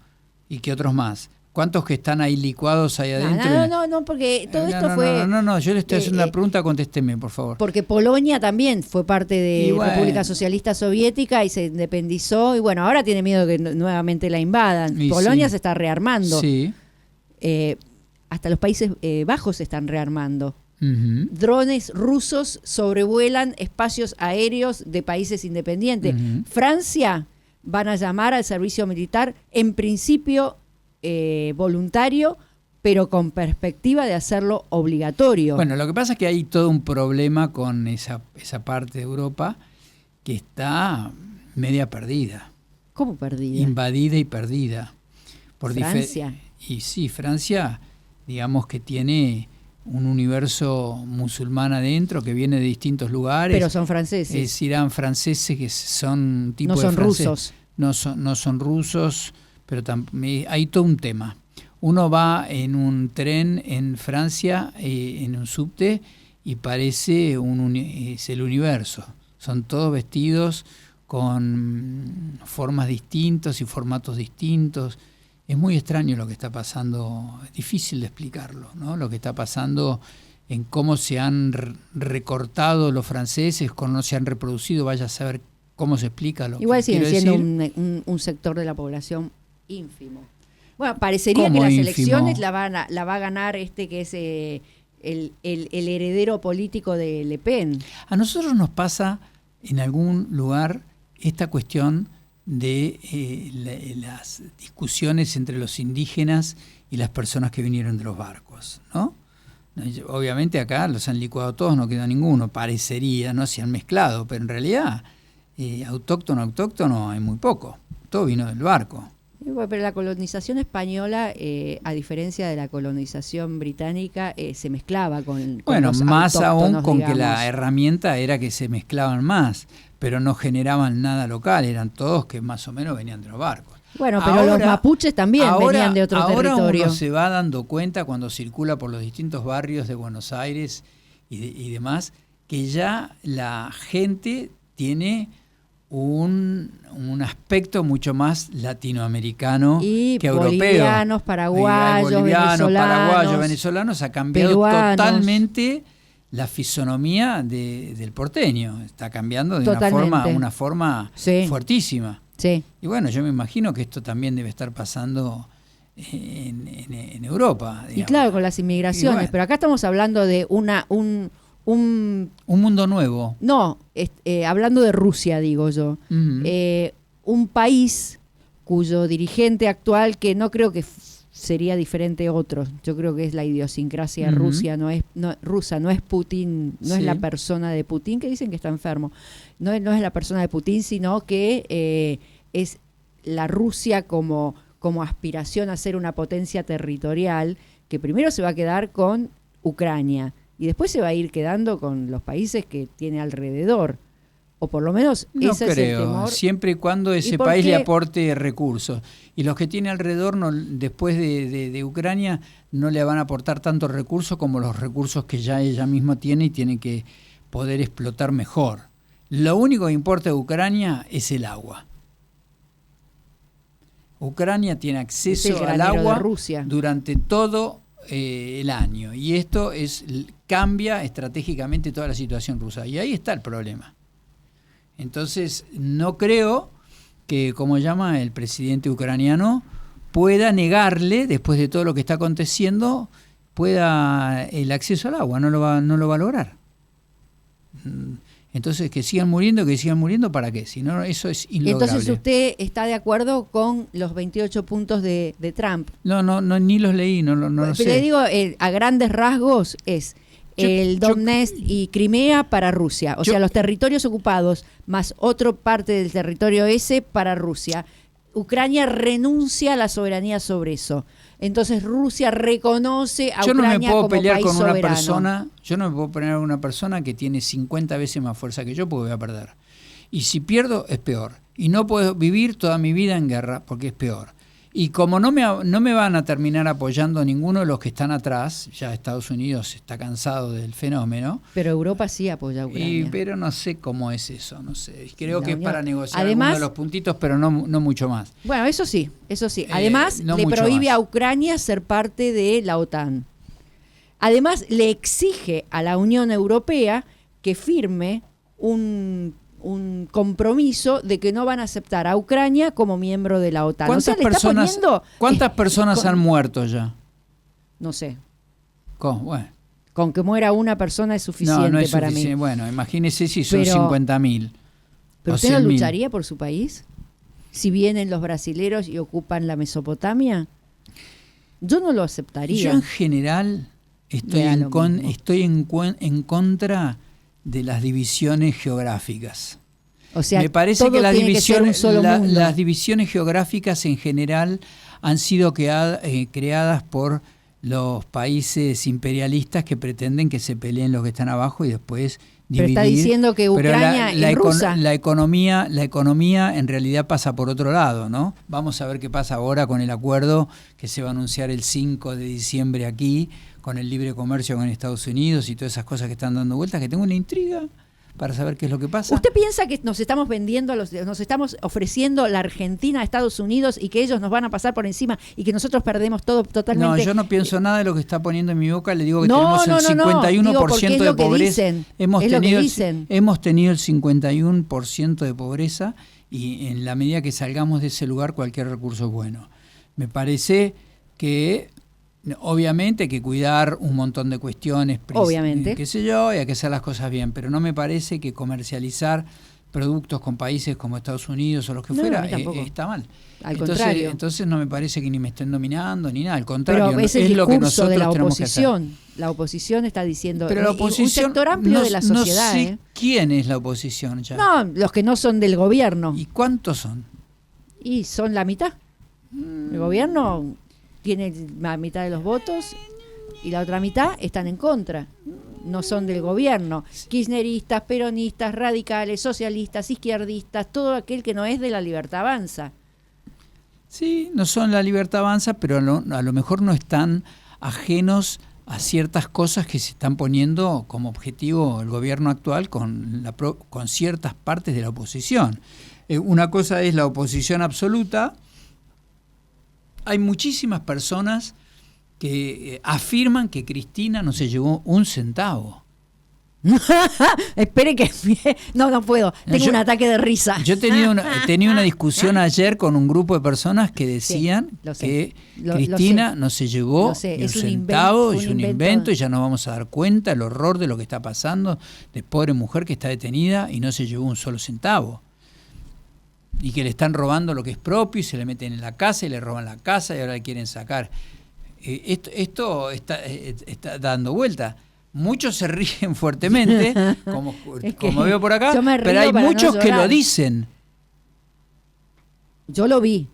[SPEAKER 1] ¿y qué otros más? ¿Cuántos que están ahí licuados ahí adentro?
[SPEAKER 2] No, porque todo esto fue...
[SPEAKER 1] No, yo le estoy haciendo una pregunta, contésteme, por favor.
[SPEAKER 2] Porque Polonia también fue parte de República Socialista Soviética y se independizó, y bueno, ahora tiene miedo de que nuevamente la invadan. Polonia se está rearmando.
[SPEAKER 1] Sí.
[SPEAKER 2] Hasta los Países Bajos se están rearmando.
[SPEAKER 1] Uh-huh.
[SPEAKER 2] Drones rusos sobrevuelan espacios aéreos de países independientes.
[SPEAKER 1] Uh-huh.
[SPEAKER 2] Francia van a llamar al servicio militar, en principio voluntario, pero con perspectiva de hacerlo obligatorio.
[SPEAKER 1] Bueno, lo que pasa es que hay todo un problema con esa parte de Europa que está media perdida.
[SPEAKER 2] ¿Cómo perdida?
[SPEAKER 1] Invadida y perdida. Por
[SPEAKER 2] Francia.
[SPEAKER 1] Y sí, Francia, digamos que tiene un universo musulmán adentro que viene de distintos lugares.
[SPEAKER 2] Pero son franceses.
[SPEAKER 1] Irán franceses que son tipo
[SPEAKER 2] no
[SPEAKER 1] de
[SPEAKER 2] son
[SPEAKER 1] francés.
[SPEAKER 2] Rusos.
[SPEAKER 1] No son rusos, pero hay todo un tema. Uno va en un tren en Francia, en un subte, y parece es el universo. Son todos vestidos con formas distintas y formatos distintos. es muy extraño lo que está pasando, es difícil de explicarlo, ¿no? Lo que está pasando en cómo se han recortado los franceses, cómo se han reproducido, vaya a saber cómo se explica lo
[SPEAKER 2] Igual
[SPEAKER 1] que
[SPEAKER 2] siguen
[SPEAKER 1] quiero
[SPEAKER 2] siendo
[SPEAKER 1] decir.
[SPEAKER 2] un sector de la población ínfimo. Bueno, parecería que
[SPEAKER 1] ¿Cómo
[SPEAKER 2] las
[SPEAKER 1] ínfimo?
[SPEAKER 2] elecciones la va a ganar que es el heredero político de Le Pen.
[SPEAKER 1] A nosotros nos pasa en algún lugar esta cuestión de las discusiones entre los indígenas y las personas que vinieron de los barcos, ¿no? Obviamente acá los han licuado todos, no quedó ninguno, parecería, no se han mezclado, pero en realidad autóctono hay muy poco, todo vino del barco.
[SPEAKER 2] Bueno, pero la colonización española, a diferencia de la colonización británica, se mezclaba con los
[SPEAKER 1] más aún con
[SPEAKER 2] digamos.
[SPEAKER 1] que la herramienta era que se mezclaban más, pero no generaban nada local, eran todos que más o menos venían de los barcos.
[SPEAKER 2] Bueno, pero los mapuches también venían de otro territorio.
[SPEAKER 1] Ahora uno se va dando cuenta cuando circula por los distintos barrios de Buenos Aires y demás, que ya la gente tiene un aspecto mucho más latinoamericano
[SPEAKER 2] y
[SPEAKER 1] que europeo.
[SPEAKER 2] Bolivianos, paraguayos,
[SPEAKER 1] venezolanos, ha cambiado
[SPEAKER 2] peruanos.
[SPEAKER 1] Totalmente la fisonomía del porteño. Está cambiando de una forma
[SPEAKER 2] sí.
[SPEAKER 1] fuertísima.
[SPEAKER 2] Sí.
[SPEAKER 1] Y bueno, yo me imagino que esto también debe estar pasando en Europa. Digamos.
[SPEAKER 2] Y claro, con las inmigraciones, bueno. Pero acá estamos hablando de un
[SPEAKER 1] mundo nuevo.
[SPEAKER 2] No, hablando de Rusia, digo yo. Uh-huh. Un país cuyo dirigente actual, que no creo que sería diferente a otros, yo creo que es la idiosincrasia uh-huh. rusa, no es Putin, no es la persona de Putin, que dicen que está enfermo, no es la persona de Putin, sino que es la Rusia como aspiración a ser una potencia territorial, que primero se va a quedar con Ucrania, y después se va a ir quedando con los países que tiene alrededor. O por lo menos
[SPEAKER 1] no
[SPEAKER 2] ese
[SPEAKER 1] creo,
[SPEAKER 2] es el temor.
[SPEAKER 1] Siempre y cuando ese país le aporte recursos. Y los que tiene alrededor, después de Ucrania, no le van a aportar tantos recursos como los recursos que ya ella misma tiene y tiene que poder explotar mejor. Lo único que importa de Ucrania es el agua. Ucrania tiene acceso al agua durante todo el año. Y esto cambia estratégicamente toda la situación rusa. Y ahí está el problema. Entonces, no creo que, como llama el presidente ucraniano, pueda negarle, después de todo lo que está aconteciendo, pueda el acceso al agua, no lo va a lograr. Entonces, que sigan muriendo, ¿para qué? Si no, eso es inlograble.
[SPEAKER 2] Entonces, ¿usted está de acuerdo con los 28 puntos de Trump?
[SPEAKER 1] No, ni los leí, no lo sé.
[SPEAKER 2] Pero le digo, a grandes rasgos es... el Donetsk y Crimea para Rusia, o sea, los territorios ocupados más otra parte del territorio ese para Rusia. Ucrania renuncia a la soberanía sobre eso. Entonces Rusia reconoce a Ucrania como país soberano.
[SPEAKER 1] Yo no me puedo pelear con una persona que tiene 50 veces más fuerza que yo porque voy a perder. Y si pierdo es peor. Y no puedo vivir toda mi vida en guerra porque es peor. Y como no me van a terminar apoyando ninguno de los que están atrás, ya Estados Unidos está cansado del fenómeno.
[SPEAKER 2] Pero Europa sí apoya a Ucrania.
[SPEAKER 1] Pero no sé cómo es eso, no sé. Creo que es para negociar algunos de los puntitos, pero no mucho más.
[SPEAKER 2] Bueno, eso sí. Además, le prohíbe a Ucrania ser parte de la OTAN. Además, le exige a la Unión Europea que firme un compromiso de que no van a aceptar a Ucrania como miembro de la OTAN.
[SPEAKER 1] ¿Cuántas personas han muerto ya?
[SPEAKER 2] No sé.
[SPEAKER 1] Bueno.
[SPEAKER 2] Con que muera una persona es suficiente
[SPEAKER 1] no es
[SPEAKER 2] para
[SPEAKER 1] suficiente.
[SPEAKER 2] mí.
[SPEAKER 1] Bueno, imagínese si son 50.000.
[SPEAKER 2] ¿Pero usted no lucharía por su país? Si vienen los brasileros y ocupan la Mesopotamia, yo no lo aceptaría.
[SPEAKER 1] Yo en general estoy en contra de las divisiones geográficas.
[SPEAKER 2] O sea,
[SPEAKER 1] me parece que las divisiones geográficas en general han sido creadas por los países imperialistas que pretenden que se peleen los que están abajo y después dividir.
[SPEAKER 2] Pero está diciendo que Ucrania es rusa.
[SPEAKER 1] La economía en realidad pasa por otro lado, ¿no? Vamos a ver qué pasa ahora con el acuerdo que se va a anunciar el 5 de diciembre aquí, con el libre comercio con Estados Unidos y todas esas cosas que están dando vueltas, que tengo una intriga para saber qué es lo que pasa.
[SPEAKER 2] ¿Usted piensa que nos estamos vendiendo, nos estamos ofreciendo la Argentina a Estados Unidos y que ellos nos van a pasar por encima y que nosotros perdemos todo totalmente?
[SPEAKER 1] No, yo no pienso nada de lo que está poniendo en mi boca. Le digo que
[SPEAKER 2] No,
[SPEAKER 1] tenemos el
[SPEAKER 2] no, no,
[SPEAKER 1] 51%
[SPEAKER 2] digo, porque es
[SPEAKER 1] de
[SPEAKER 2] lo que
[SPEAKER 1] pobreza.
[SPEAKER 2] dicen,
[SPEAKER 1] Hemos
[SPEAKER 2] es lo que
[SPEAKER 1] tenido,
[SPEAKER 2] dicen.
[SPEAKER 1] hemos tenido el 51% de pobreza y en la medida que salgamos de ese lugar cualquier recurso es bueno. Me parece que obviamente hay que cuidar un montón de cuestiones,
[SPEAKER 2] obviamente,
[SPEAKER 1] qué sé yo, y hay que hacer las cosas bien, pero no me parece que comercializar productos con países como Estados Unidos o los que fuera está mal.
[SPEAKER 2] Al contrario.
[SPEAKER 1] Entonces no me parece que ni me estén dominando ni nada, al contrario,
[SPEAKER 2] pero es el
[SPEAKER 1] es lo que
[SPEAKER 2] discurso
[SPEAKER 1] nosotros
[SPEAKER 2] de la
[SPEAKER 1] tenemos que hacer.
[SPEAKER 2] oposición. La oposición está diciendo,
[SPEAKER 1] Pero la oposición,
[SPEAKER 2] un sector amplio de la sociedad.
[SPEAKER 1] No sé quién es la oposición ya.
[SPEAKER 2] No, los que no son del gobierno.
[SPEAKER 1] ¿Y cuántos son?
[SPEAKER 2] Y son la mitad. El gobierno tiene la mitad de los votos y la otra mitad están en contra. No son del gobierno. Kirchneristas, peronistas, radicales, socialistas, izquierdistas, todo aquel que no es de la Libertad Avanza.
[SPEAKER 1] Sí, no son la Libertad Avanza, pero a lo mejor no están ajenos a ciertas cosas que se están poniendo como objetivo el gobierno actual con ciertas partes de la oposición. Una cosa es la oposición absoluta. Hay muchísimas personas que afirman que Cristina no se llevó un centavo.
[SPEAKER 2] Espere que... No puedo. Tengo un ataque de risa.
[SPEAKER 1] Yo tenía una discusión ayer con un grupo de personas que decían que Cristina no se llevó ni un centavo, es un invento y ya nos vamos a dar cuenta el horror de lo que está pasando, de pobre mujer que está detenida y no se llevó un solo centavo. Y que le están robando lo que es propio y se le meten en la casa y le roban la casa y ahora le quieren sacar. Esto está dando vuelta. Muchos se ríen fuertemente, como veo por acá, pero hay muchos que lo dicen.
[SPEAKER 2] Yo lo vi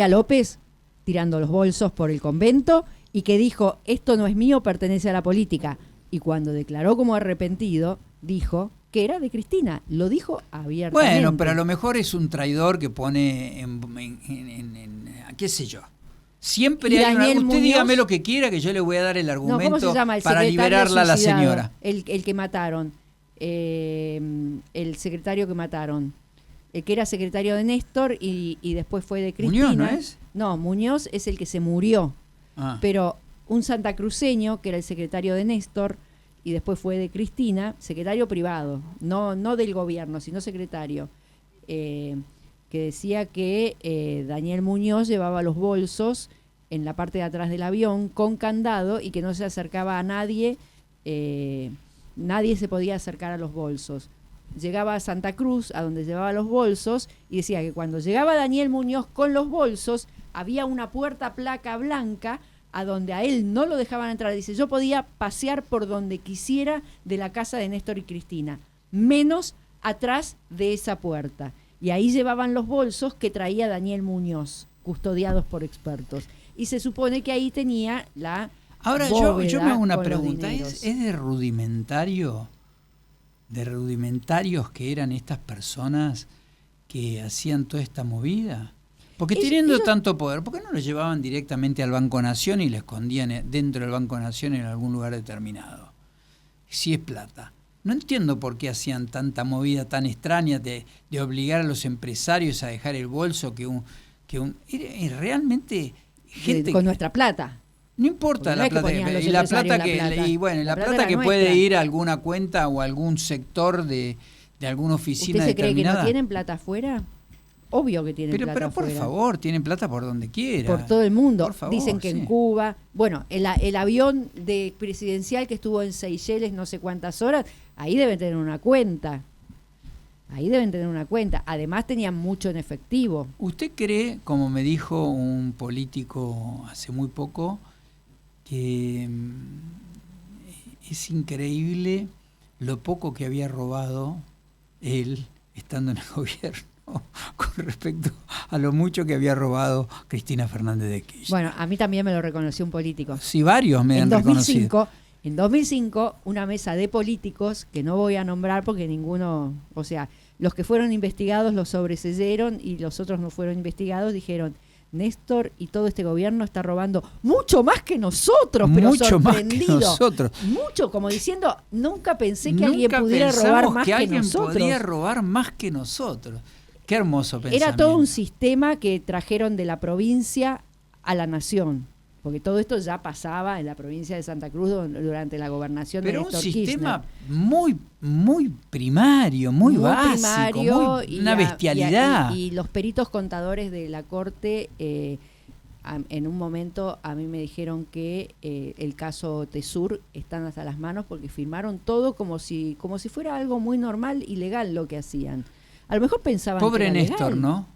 [SPEAKER 2] a López tirando los bolsos por el convento y que dijo, esto no es mío, pertenece a la política. Y cuando declaró como arrepentido, dijo que era de Cristina, lo dijo abiertamente.
[SPEAKER 1] Bueno, pero a lo mejor es un traidor que pone qué sé yo. Siempre hay usted Muñoz, dígame lo que quiera que yo le voy a dar el argumento para liberarla a la señora.
[SPEAKER 2] El que mataron, el secretario que mataron, el que era secretario de Néstor y después fue de Cristina.
[SPEAKER 1] ¿Muñoz no es?
[SPEAKER 2] No, Muñoz es el que se murió. Pero un santacruceño que era el secretario de Néstor y después fue de Cristina, secretario privado, no del gobierno, sino secretario, que decía que Daniel Muñoz llevaba los bolsos en la parte de atrás del avión con candado y que no se acercaba a nadie, nadie se podía acercar a los bolsos. Llegaba a Santa Cruz, a donde llevaba los bolsos, y decía que cuando llegaba Daniel Muñoz con los bolsos, había una puerta placa blanca a donde a él no lo dejaban entrar. Dice, yo podía pasear por donde quisiera de la casa de Néstor y Cristina, menos atrás de esa puerta. Y ahí llevaban los bolsos que traía Daniel Muñoz, custodiados por expertos. Y se supone que ahí tenía la
[SPEAKER 1] Ahora yo me hago una pregunta, ¿es de rudimentarios que eran estas personas que hacían toda esta movida? Porque teniendo tanto poder, ¿por qué no lo llevaban directamente al Banco Nación y lo escondían dentro del Banco Nación en algún lugar determinado? Si es plata. No entiendo por qué hacían tanta movida tan extraña de obligar a los empresarios a dejar el bolso realmente gente
[SPEAKER 2] con nuestra plata.
[SPEAKER 1] No importa la plata que puede ir a alguna cuenta o a algún sector de alguna oficina
[SPEAKER 2] determinada. ¿Usted se cree que no tienen plata afuera? Obvio que tienen plata
[SPEAKER 1] pero por
[SPEAKER 2] afuera.
[SPEAKER 1] Favor, tienen plata por donde quiera.
[SPEAKER 2] Por todo el mundo.
[SPEAKER 1] Por favor,
[SPEAKER 2] dicen que en Cuba. Bueno, el avión presidencial que estuvo en Seychelles no sé cuántas horas, ahí deben tener una cuenta. Además tenían mucho en efectivo.
[SPEAKER 1] ¿Usted cree, como me dijo un político hace muy poco, que es increíble lo poco que había robado él estando en el gobierno con respecto a lo mucho que había robado Cristina Fernández de Kirchner?
[SPEAKER 2] Bueno, a mí también me lo reconoció un político.
[SPEAKER 1] Sí, varios me han reconocido.
[SPEAKER 2] En 2005, una mesa de políticos, que no voy a nombrar porque ninguno, o sea, los que fueron investigados los sobreseyeron y los otros no fueron investigados, dijeron, Néstor y todo este gobierno está robando mucho más que nosotros, pero
[SPEAKER 1] mucho más que
[SPEAKER 2] sorprendido.
[SPEAKER 1] nosotros.
[SPEAKER 2] Mucho, como diciendo, nunca pensé que
[SPEAKER 1] Nunca
[SPEAKER 2] alguien pudiera robar más que
[SPEAKER 1] alguien
[SPEAKER 2] nosotros.
[SPEAKER 1] podía robar más que nosotros. Qué hermoso pensamiento.
[SPEAKER 2] Era todo un sistema que trajeron de la provincia a la nación, porque todo esto ya pasaba en la provincia de Santa Cruz durante la gobernación de Néstor Kirchner.
[SPEAKER 1] Pero un sistema muy primario, muy básico,
[SPEAKER 2] primario,
[SPEAKER 1] una bestialidad.
[SPEAKER 2] Y los peritos contadores de la Corte, en un momento a mí me dijeron que el caso Tesur están hasta las manos porque firmaron todo como si fuera algo muy normal y legal lo que hacían. A lo mejor pensaban
[SPEAKER 1] Pobre
[SPEAKER 2] que era
[SPEAKER 1] Néstor,
[SPEAKER 2] legal.
[SPEAKER 1] ¿no?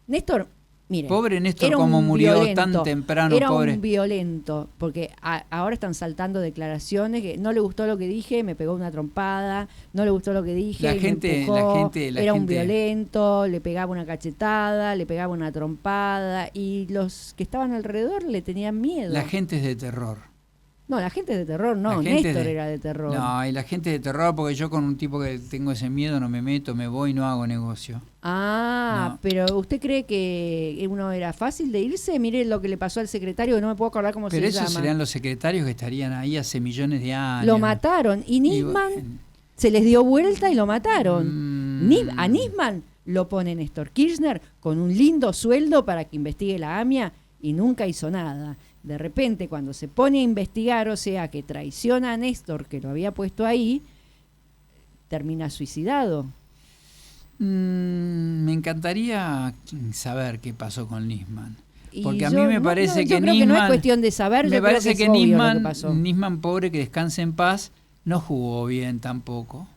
[SPEAKER 2] Néstor, mire,
[SPEAKER 1] pobre Néstor,
[SPEAKER 2] era
[SPEAKER 1] como
[SPEAKER 2] un
[SPEAKER 1] murió
[SPEAKER 2] violento,
[SPEAKER 1] tan temprano,
[SPEAKER 2] era
[SPEAKER 1] pobre.
[SPEAKER 2] un violento, porque ahora están saltando declaraciones que no le gustó lo que dije, me pegó una trompada, no le gustó lo que dije, me empujó, era un violento, le pegaba una cachetada, le pegaba una trompada, y los que estaban alrededor le tenían miedo.
[SPEAKER 1] La gente es de terror.
[SPEAKER 2] No, la gente es de terror, no, Néstor era de terror.
[SPEAKER 1] No, y la gente es de terror porque yo con un tipo que tengo ese miedo no me meto, me voy y no hago negocio.
[SPEAKER 2] No. Pero ¿usted cree que uno era fácil de irse? Mire lo que le pasó al secretario, que no me puedo acordar cómo se llama.
[SPEAKER 1] Pero esos serían los secretarios que estarían ahí hace millones de años.
[SPEAKER 2] Lo mataron, y Nisman se les dio vuelta y lo mataron. A Nisman lo pone Néstor Kirchner con un lindo sueldo para que investigue la AMIA y nunca hizo nada. De repente, cuando se pone a investigar, o sea, que traiciona a Néstor, que lo había puesto ahí, termina suicidado.
[SPEAKER 1] Me encantaría saber qué pasó con Nisman. Porque
[SPEAKER 2] Y
[SPEAKER 1] a mí me parece que
[SPEAKER 2] yo creo
[SPEAKER 1] Nisman...
[SPEAKER 2] que no es cuestión de saber,
[SPEAKER 1] me
[SPEAKER 2] yo
[SPEAKER 1] parece
[SPEAKER 2] creo que es obvio lo que pasó.
[SPEAKER 1] Nisman, pobre, que descanse en paz, no jugó bien tampoco.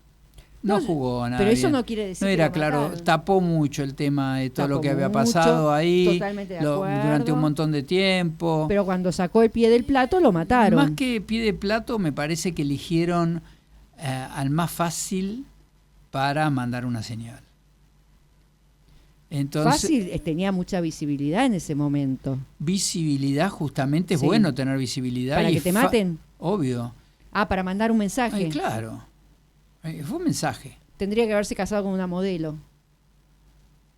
[SPEAKER 1] No jugó nada.
[SPEAKER 2] Pero eso
[SPEAKER 1] bien.
[SPEAKER 2] no quiere decir
[SPEAKER 1] no
[SPEAKER 2] que
[SPEAKER 1] era
[SPEAKER 2] lo
[SPEAKER 1] claro,
[SPEAKER 2] mataron.
[SPEAKER 1] tapó mucho el tema de todo
[SPEAKER 2] Tapó
[SPEAKER 1] lo que había
[SPEAKER 2] mucho,
[SPEAKER 1] pasado ahí
[SPEAKER 2] totalmente de acuerdo.
[SPEAKER 1] durante un montón de tiempo.
[SPEAKER 2] Pero cuando sacó el pie del plato lo mataron.
[SPEAKER 1] Más que pie de plato, me parece que eligieron al más fácil para mandar una señal. Entonces,
[SPEAKER 2] Fácil, tenía mucha visibilidad en ese momento.
[SPEAKER 1] Visibilidad, justamente, es
[SPEAKER 2] Sí.
[SPEAKER 1] bueno tener visibilidad.
[SPEAKER 2] ¿Para
[SPEAKER 1] y
[SPEAKER 2] que te maten?
[SPEAKER 1] Obvio.
[SPEAKER 2] Para mandar un mensaje.
[SPEAKER 1] Ay, claro. Fue un mensaje.
[SPEAKER 2] Tendría que haberse casado con una modelo.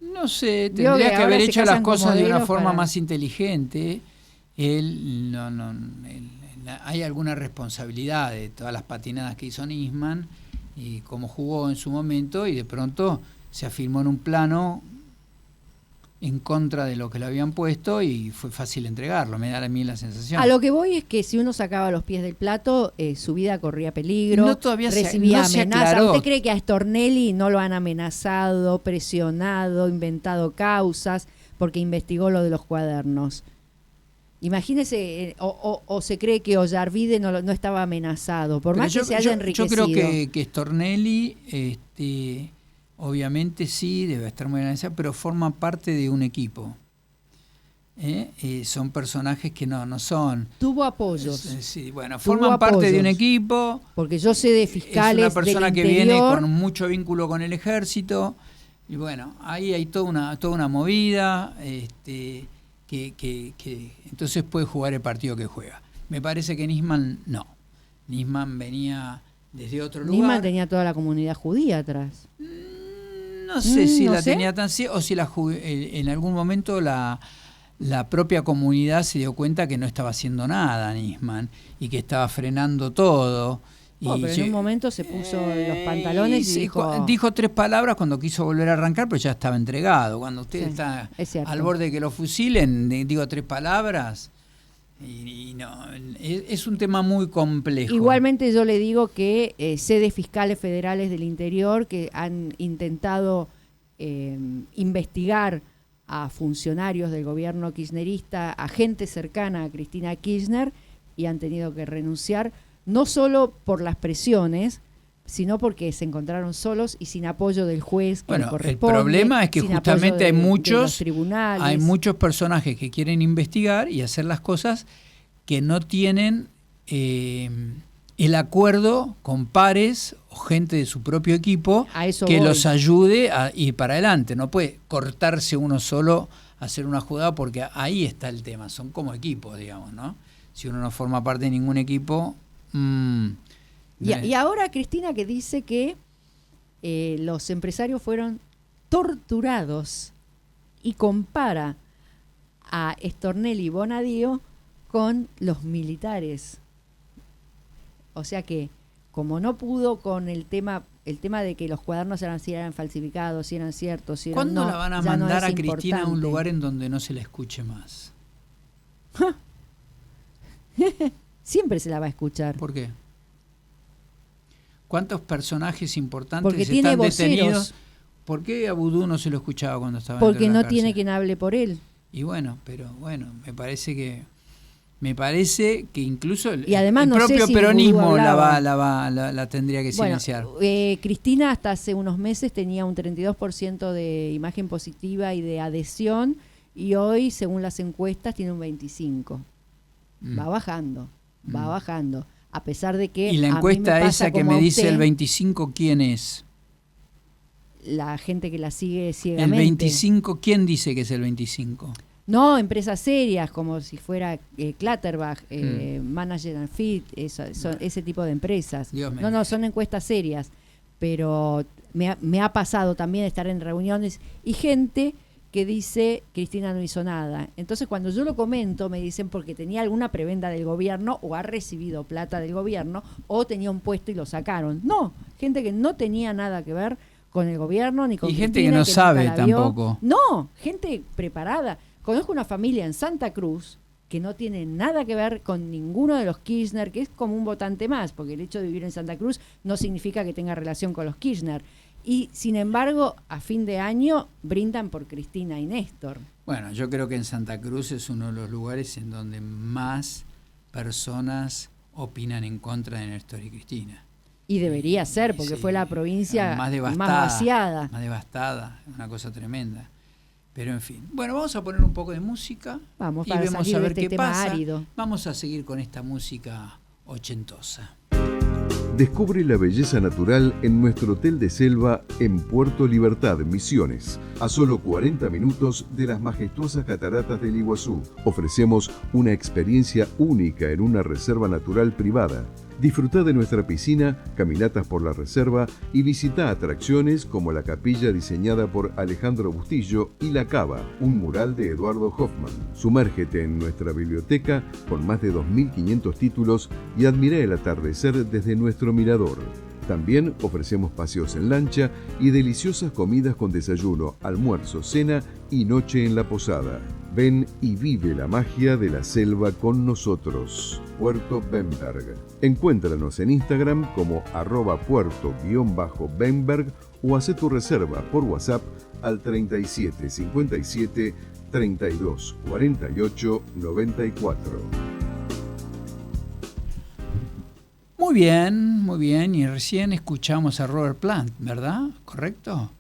[SPEAKER 1] No sé,
[SPEAKER 2] Vio
[SPEAKER 1] tendría
[SPEAKER 2] que
[SPEAKER 1] que
[SPEAKER 2] ahora
[SPEAKER 1] haber
[SPEAKER 2] se
[SPEAKER 1] hecho las
[SPEAKER 2] casan con
[SPEAKER 1] cosas de una
[SPEAKER 2] modelos
[SPEAKER 1] forma
[SPEAKER 2] para-
[SPEAKER 1] más inteligente. Él, hay alguna responsabilidad de todas las patinadas que hizo Nisman y cómo jugó en su momento, y de pronto se afirmó en un plano en contra de lo que le habían puesto y fue fácil entregarlo, me da a mí la sensación.
[SPEAKER 2] A lo que voy es que si uno sacaba los pies del plato, su vida corría peligro,
[SPEAKER 1] No, todavía
[SPEAKER 2] recibía
[SPEAKER 1] no se
[SPEAKER 2] amenazas.
[SPEAKER 1] aclaró.
[SPEAKER 2] ¿Usted cree que a Stornelli no lo han amenazado, presionado, inventado causas porque investigó lo de los cuadernos? Imagínese, o se cree que Ollarvide no estaba amenazado, por
[SPEAKER 1] Pero
[SPEAKER 2] más que se haya enriquecido.
[SPEAKER 1] Yo creo que Stornelli, obviamente sí, debe estar muy organizado, pero forma parte de un equipo. Son personajes que no son...
[SPEAKER 2] Tuvo apoyos.
[SPEAKER 1] Sí, bueno,
[SPEAKER 2] Tuvo
[SPEAKER 1] forman parte
[SPEAKER 2] apoyos.
[SPEAKER 1] de un equipo.
[SPEAKER 2] Porque yo sé de fiscales
[SPEAKER 1] Es una persona
[SPEAKER 2] del
[SPEAKER 1] que
[SPEAKER 2] interior.
[SPEAKER 1] viene con mucho vínculo con el ejército. Y bueno, ahí hay toda una movida que entonces puede jugar el partido que juega. Me parece que Nisman no. Nisman venía desde otro lugar.
[SPEAKER 2] Nisman tenía toda la comunidad judía atrás.
[SPEAKER 1] No sé si
[SPEAKER 2] no
[SPEAKER 1] la
[SPEAKER 2] sé.
[SPEAKER 1] tenía tan o si en algún momento la propia comunidad se dio cuenta que no estaba haciendo nada Nisman y que estaba frenando todo.
[SPEAKER 2] Pero en un momento se puso los pantalones y
[SPEAKER 1] dijo 3 palabras cuando quiso volver a arrancar, pero ya estaba entregado. Cuando usted está al borde de que lo fusilen, digo 3 palabras. Y no, es un tema muy complejo.
[SPEAKER 2] Igualmente yo le digo que sé de fiscales federales del interior que han intentado investigar a funcionarios del gobierno kirchnerista, a gente cercana a Cristina Kirchner, y han tenido que renunciar, no solo por las presiones, sino porque se encontraron solos y sin apoyo del juez que le corresponde.
[SPEAKER 1] El problema es que
[SPEAKER 2] sin
[SPEAKER 1] justamente
[SPEAKER 2] apoyo
[SPEAKER 1] hay
[SPEAKER 2] de los tribunales.
[SPEAKER 1] hay muchos personajes que quieren investigar y hacer las cosas que no tienen el acuerdo con pares o gente de su propio equipo que los ayude a ir para adelante. No puede cortarse uno solo a hacer una jugada, porque ahí está el tema. Son como equipos, digamos, ¿no? Si uno no forma parte de ningún equipo...
[SPEAKER 2] Y ahora Cristina, que dice que los empresarios fueron torturados y compara a Stornelli Bonadío con los militares. O sea que, como no pudo con el tema de que los cuadernos si eran falsificados, si eran ciertos, si eran
[SPEAKER 1] ¿Cuándo
[SPEAKER 2] no,
[SPEAKER 1] la van a
[SPEAKER 2] ya no
[SPEAKER 1] mandar
[SPEAKER 2] es
[SPEAKER 1] a Cristina a un
[SPEAKER 2] importante.
[SPEAKER 1] lugar en donde no se la escuche más?
[SPEAKER 2] Siempre se la va a escuchar.
[SPEAKER 1] ¿Por qué? ¿Cuántos personajes importantes
[SPEAKER 2] Porque tiene
[SPEAKER 1] están
[SPEAKER 2] voceros.
[SPEAKER 1] detenidos? ¿Por qué a Vudú no se lo escuchaba cuando estaba
[SPEAKER 2] Porque
[SPEAKER 1] dentro de la
[SPEAKER 2] no tiene
[SPEAKER 1] cárcel?
[SPEAKER 2] quien hable por él.
[SPEAKER 1] Y bueno, pero bueno, me parece que incluso
[SPEAKER 2] Y además
[SPEAKER 1] el
[SPEAKER 2] no sé
[SPEAKER 1] propio
[SPEAKER 2] si
[SPEAKER 1] peronismo
[SPEAKER 2] Vudú hablaba.
[SPEAKER 1] la tendría que
[SPEAKER 2] Bueno,
[SPEAKER 1] silenciar.
[SPEAKER 2] Cristina hasta hace unos meses tenía un 32% de imagen positiva y de adhesión, y hoy, según las encuestas, tiene un 25%. Va bajando, va bajando. A pesar de que
[SPEAKER 1] ¿Y la
[SPEAKER 2] a mí
[SPEAKER 1] encuesta
[SPEAKER 2] me pasa
[SPEAKER 1] esa que
[SPEAKER 2] como
[SPEAKER 1] me
[SPEAKER 2] a
[SPEAKER 1] dice
[SPEAKER 2] usted,
[SPEAKER 1] el 25, quién es?
[SPEAKER 2] la gente que la sigue
[SPEAKER 1] El
[SPEAKER 2] ciegamente.
[SPEAKER 1] 25, ¿quién dice que es el 25?
[SPEAKER 2] No, empresas serias, como si fuera Clatterbach, Manager and Fit, ese tipo de empresas.
[SPEAKER 1] Dios me
[SPEAKER 2] No,
[SPEAKER 1] libre.
[SPEAKER 2] son encuestas serias. Pero me ha pasado también estar en reuniones y gente que dice Cristina no hizo nada. Entonces, cuando yo lo comento, me dicen porque tenía alguna prebenda del gobierno o ha recibido plata del gobierno o tenía un puesto y lo sacaron. No, gente que no tenía nada que ver con el gobierno ni con
[SPEAKER 1] Y
[SPEAKER 2] Cristina,
[SPEAKER 1] gente que no
[SPEAKER 2] nunca
[SPEAKER 1] sabe
[SPEAKER 2] la vio.
[SPEAKER 1] tampoco.
[SPEAKER 2] No, gente preparada. Conozco una familia en Santa Cruz que no tiene nada que ver con ninguno de los Kirchner, que es como un votante más, porque el hecho de vivir en Santa Cruz no significa que tenga relación con los Kirchner. Y, sin embargo, a fin de año brindan por Cristina y Néstor.
[SPEAKER 1] Bueno, yo creo que en Santa Cruz es uno de los lugares en donde más personas opinan en contra de Néstor y Cristina.
[SPEAKER 2] Y debería ser, porque
[SPEAKER 1] Sí,
[SPEAKER 2] fue la provincia
[SPEAKER 1] más
[SPEAKER 2] más vaciada.
[SPEAKER 1] Más devastada, una cosa tremenda. Pero en fin. Bueno, vamos a poner un poco de música
[SPEAKER 2] Vamos,
[SPEAKER 1] y
[SPEAKER 2] para
[SPEAKER 1] vemos
[SPEAKER 2] salir
[SPEAKER 1] a
[SPEAKER 2] de
[SPEAKER 1] ver
[SPEAKER 2] este
[SPEAKER 1] qué
[SPEAKER 2] tema
[SPEAKER 1] pasa.
[SPEAKER 2] árido.
[SPEAKER 1] Vamos a seguir con esta música ochentosa.
[SPEAKER 3] Descubre la belleza natural en nuestro hotel de selva en Puerto Libertad, Misiones. A solo 40 minutos de las majestuosas cataratas del Iguazú, ofrecemos una experiencia única en una reserva natural privada. Disfruta de nuestra piscina, caminatas por la reserva y visita atracciones como la capilla diseñada por Alejandro Bustillo y La Cava, un mural de Eduardo Hoffman. Sumérgete en nuestra biblioteca con más de 2.500 títulos y admira el atardecer desde nuestro mirador. También ofrecemos paseos en lancha y deliciosas comidas con desayuno, almuerzo, cena y noche en la posada. Ven y vive la magia de la selva con nosotros. Puerto Bemberg. Encuéntranos en Instagram como @puerto_bemberg o haz tu reserva por WhatsApp al 37 57 32 48 94.
[SPEAKER 1] Muy bien. Y recién escuchamos a Robert Plant, ¿verdad? ¿Correcto?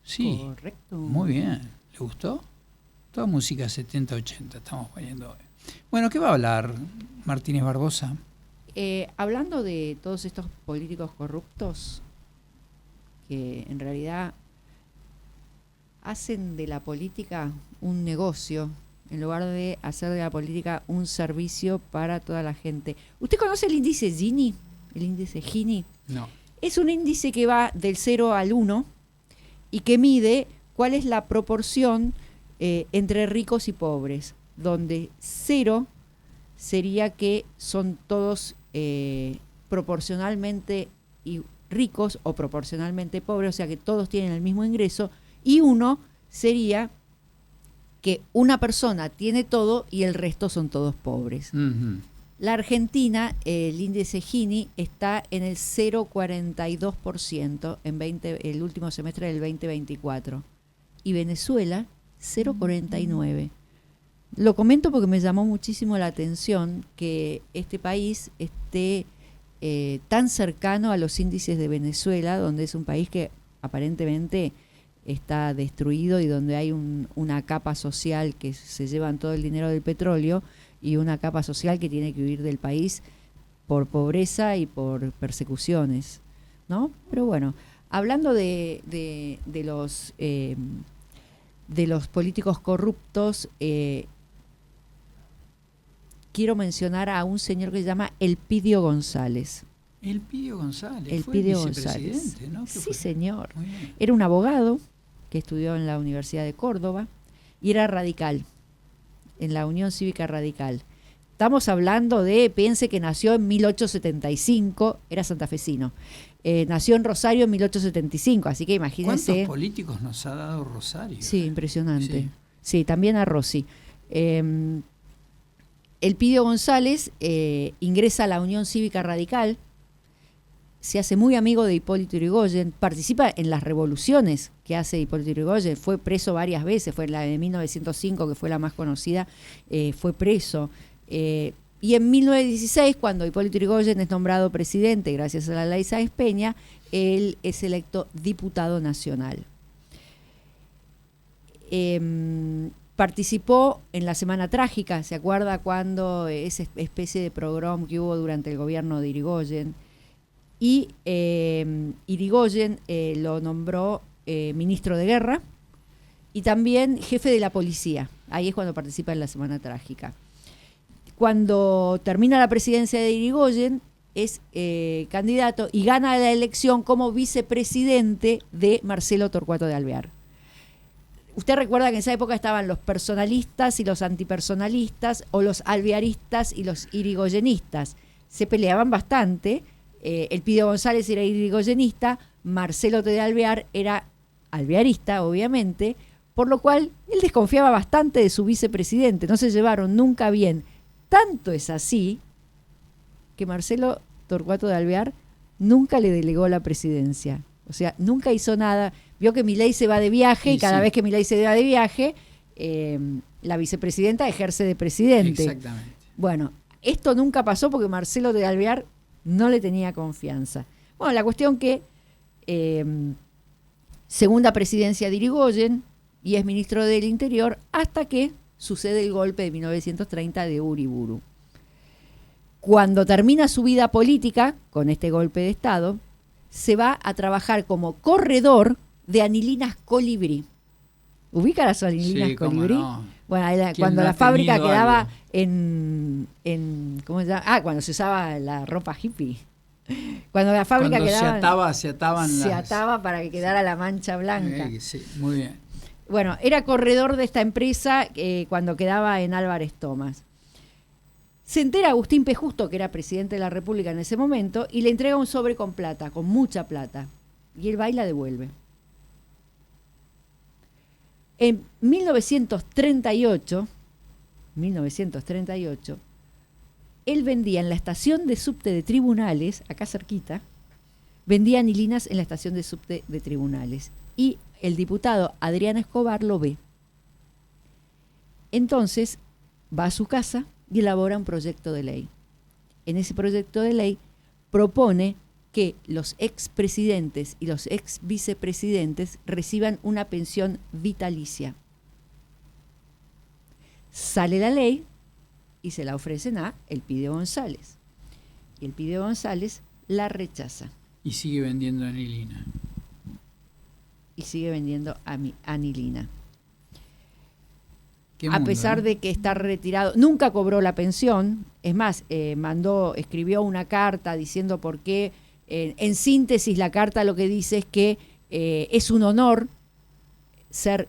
[SPEAKER 1] Sí.
[SPEAKER 2] Correcto.
[SPEAKER 1] Muy bien. ¿Le gustó? Toda música 70-80 estamos poniendo hoy. Bueno, ¿qué va a hablar Martínez Barbosa?
[SPEAKER 2] Hablando de todos estos políticos corruptos que en realidad hacen de la política un negocio en lugar de hacer de la política un servicio para toda la gente. ¿Usted conoce el índice Gini? El índice Gini.
[SPEAKER 1] No.
[SPEAKER 2] Es un índice que va del 0 al 1 y que mide cuál es la proporción entre ricos y pobres, donde 0 sería que son todos proporcionalmente ricos o proporcionalmente pobres, o sea que todos tienen el mismo ingreso, y 1 sería que una persona tiene todo y el resto son todos pobres.
[SPEAKER 1] Uh-huh.
[SPEAKER 2] La Argentina, el índice Gini, está en el 0,42% en el último semestre del 2024. Y Venezuela, 0,49%. Lo comento porque me llamó muchísimo la atención que este país esté tan cercano a los índices de Venezuela, donde es un país que aparentemente está destruido y donde hay una capa social que se llevan todo el dinero del petróleo y una capa social que tiene que huir del país por pobreza y por persecuciones, ¿no? Pero bueno, hablando de los políticos corruptos, quiero mencionar a un señor que se llama Elpidio González.
[SPEAKER 1] Elpidio González,
[SPEAKER 2] Elpidio
[SPEAKER 1] fue
[SPEAKER 2] González.
[SPEAKER 1] vicepresidente, ¿no? ¿Qué
[SPEAKER 2] Sí,
[SPEAKER 1] fue?
[SPEAKER 2] señor.
[SPEAKER 1] Muy bien.
[SPEAKER 2] Era un abogado que estudió en la Universidad de Córdoba y era radical. en la Unión Cívica Radical. Estamos hablando de, piense que nació en 1875, era santafesino. Nació en Rosario en 1875, así que imagínense.
[SPEAKER 1] ¿Cuántos políticos nos ha dado Rosario?
[SPEAKER 2] Sí, impresionante. Sí, también a Rossi. Elpidio González ingresa a la Unión Cívica Radical, se hace muy amigo de Hipólito Yrigoyen, participa en las revoluciones que hace Hipólito Yrigoyen, fue preso varias veces, fue la de 1905, que fue la más conocida, fue preso. Y en 1916, cuando Hipólito Yrigoyen es nombrado presidente gracias a la ley Sáenz Peña, él es electo diputado nacional. Participó en la Semana Trágica, ¿se acuerda cuando esa especie de programa que hubo durante el gobierno de Yrigoyen? Y Yrigoyen lo nombró ministro de Guerra y también jefe de la policía. Ahí es cuando participa en la Semana Trágica. Cuando termina la presidencia de Yrigoyen, es candidato y gana la elección como vicepresidente de Marcelo Torcuato de Alvear. Usted recuerda que en esa época estaban los personalistas y los antipersonalistas, o los alvearistas y los yrigoyenistas. Se peleaban bastante. Elpidio González era yrigoyenista, Marcelo de Alvear era alvearista, obviamente, por lo cual él desconfiaba bastante de su vicepresidente. No se llevaron nunca bien. Tanto es así que Marcelo Torcuato de Alvear nunca le delegó la presidencia. O sea, nunca hizo nada. Vio que Milei se va de viaje y cada vez que Milei se va de viaje, la vicepresidenta ejerce de presidente.
[SPEAKER 1] Exactamente.
[SPEAKER 2] Bueno, esto nunca pasó porque Marcelo de Alvear no le tenía confianza. Bueno, la cuestión que segunda presidencia de Yrigoyen y es ministro del Interior hasta que sucede el golpe de 1930 de Uriburu. Cuando termina su vida política con este golpe de Estado, se va a trabajar como corredor de anilinas Colibrí. ¿Ubica las anilinas Colibrí?
[SPEAKER 1] No.
[SPEAKER 2] Bueno, cuando la fábrica quedaba en ¿cómo se llama? Cuando se usaba la ropa hippie. Cuando la fábrica quedaba
[SPEAKER 1] se
[SPEAKER 2] ataba para que quedara la mancha blanca.
[SPEAKER 1] Sí, muy bien.
[SPEAKER 2] Bueno, era corredor de esta empresa cuando quedaba en Álvarez Thomas. Se entera Agustín P. Justo, que era presidente de la República en ese momento, y le entrega un sobre con plata, con mucha plata. Y él va y la devuelve. En 1938, él vendía en la estación de subte de Tribunales, acá cerquita, vendía anilinas en la estación de subte de Tribunales. Y el diputado Adrián Escobar lo ve. Entonces va a su casa y elabora un proyecto de ley. En ese proyecto de ley propone que los expresidentes y los ex vicepresidentes reciban una pensión vitalicia. Sale la ley y se la ofrecen a Elpidio González. Y Elpidio González la rechaza.
[SPEAKER 1] Y sigue vendiendo anilina.
[SPEAKER 2] Y sigue vendiendo anilina.
[SPEAKER 1] Mundo,
[SPEAKER 2] a pesar de que está retirado, nunca cobró la pensión. Es más, escribió una carta diciendo por qué. En síntesis, la carta lo que dice es que es un honor ser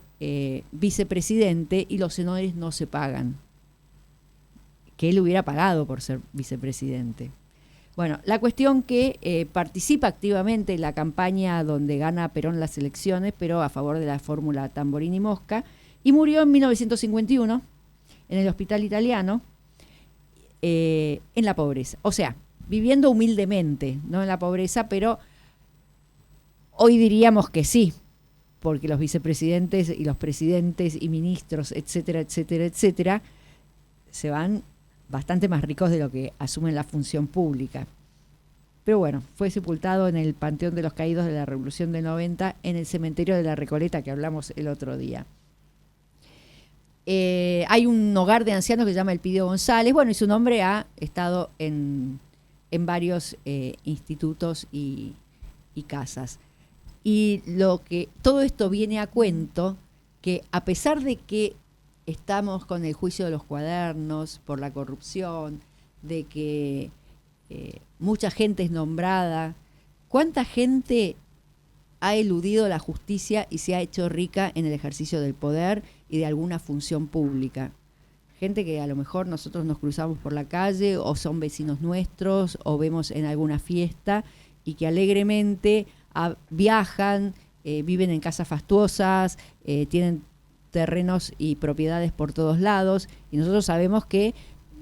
[SPEAKER 2] vicepresidente y los honores no se pagan. Que él hubiera pagado por ser vicepresidente. Bueno, la cuestión que participa activamente en la campaña donde gana Perón las elecciones, pero a favor de la fórmula Tamborini-Mosca, y murió en 1951 en el Hospital Italiano en la pobreza. O sea, viviendo humildemente, no en la pobreza, pero hoy diríamos que sí, porque los vicepresidentes y los presidentes y ministros, etcétera, etcétera, etcétera, se van bastante más ricos de lo que asumen la función pública. Pero bueno, fue sepultado en el Panteón de los Caídos de la Revolución del 90, en el cementerio de la Recoleta, que hablamos el otro día. Hay un hogar de ancianos que se llama Elpidio González, bueno, y su nombre ha estado en varios institutos y casas. Y todo esto viene a cuento que a pesar de que estamos con el juicio de los cuadernos por la corrupción, de que mucha gente es nombrada, ¿cuánta gente ha eludido la justicia y se ha hecho rica en el ejercicio del poder y de alguna función pública? gente que a lo mejor nosotros nos cruzamos por la calle o son vecinos nuestros o vemos en alguna fiesta y que alegremente viajan, viven en casas fastuosas, tienen terrenos y propiedades por todos lados, y nosotros sabemos que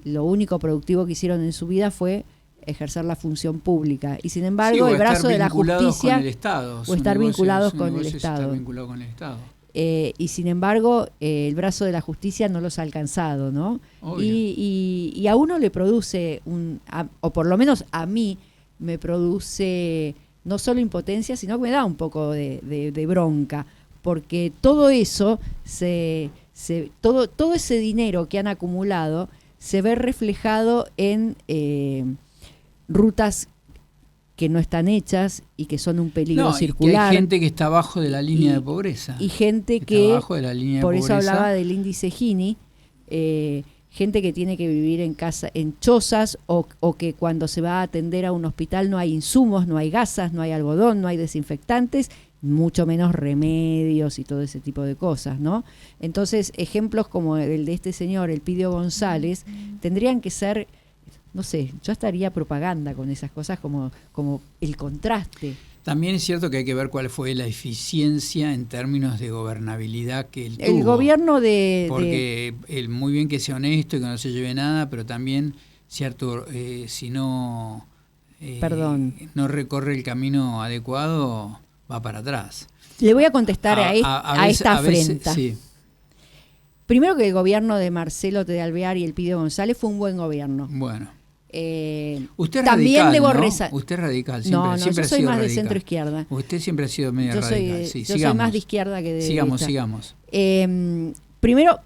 [SPEAKER 2] lo único productivo que hicieron en su vida fue ejercer la función pública, y sin embargo el brazo de la justicia
[SPEAKER 1] con el Estado,
[SPEAKER 2] o estar vinculados con el
[SPEAKER 1] Estado.
[SPEAKER 2] Y sin embargo el brazo de la justicia no los ha alcanzado, ¿no? Y a uno le produce o por lo menos a mí me produce no solo impotencia, sino que me da un poco de bronca, porque todo eso todo ese dinero que han acumulado se ve reflejado en rutas que no están hechas y que son un peligro circular.
[SPEAKER 1] Y que hay gente que está abajo de la línea de pobreza.
[SPEAKER 2] Y gente que está abajo de la línea de pobreza. Por eso hablaba del índice Gini, gente que tiene que vivir en casa, en chozas, o que cuando se va a atender a un hospital no hay insumos, no hay gasas, no hay algodón, no hay desinfectantes, mucho menos remedios y todo ese tipo de cosas, ¿no? Entonces, ejemplos como el de este señor, Elpidio González, tendrían que ser, no sé, yo estaría propaganda con esas cosas como el contraste.
[SPEAKER 1] También es cierto que hay que ver cuál fue la eficiencia en términos de gobernabilidad que él tuvo.
[SPEAKER 2] El gobierno
[SPEAKER 1] porque él muy bien que sea honesto y que no se lleve nada, pero también, cierto, si no no recorre el camino adecuado, va para atrás.
[SPEAKER 2] Le voy a contestar a esta afrenta.
[SPEAKER 1] Sí.
[SPEAKER 2] Primero, que el gobierno de Marcelo T. de Alvear y Elpidio González fue un buen gobierno.
[SPEAKER 1] Bueno. Usted es
[SPEAKER 2] también
[SPEAKER 1] radical,
[SPEAKER 2] debo
[SPEAKER 1] ¿no? Usted es radical. Siempre,
[SPEAKER 2] yo soy más de centro izquierda.
[SPEAKER 1] Usted siempre ha sido medio radical. Sí,
[SPEAKER 2] yo soy más de izquierda que de derecha.
[SPEAKER 1] Sigamos.
[SPEAKER 2] Primero,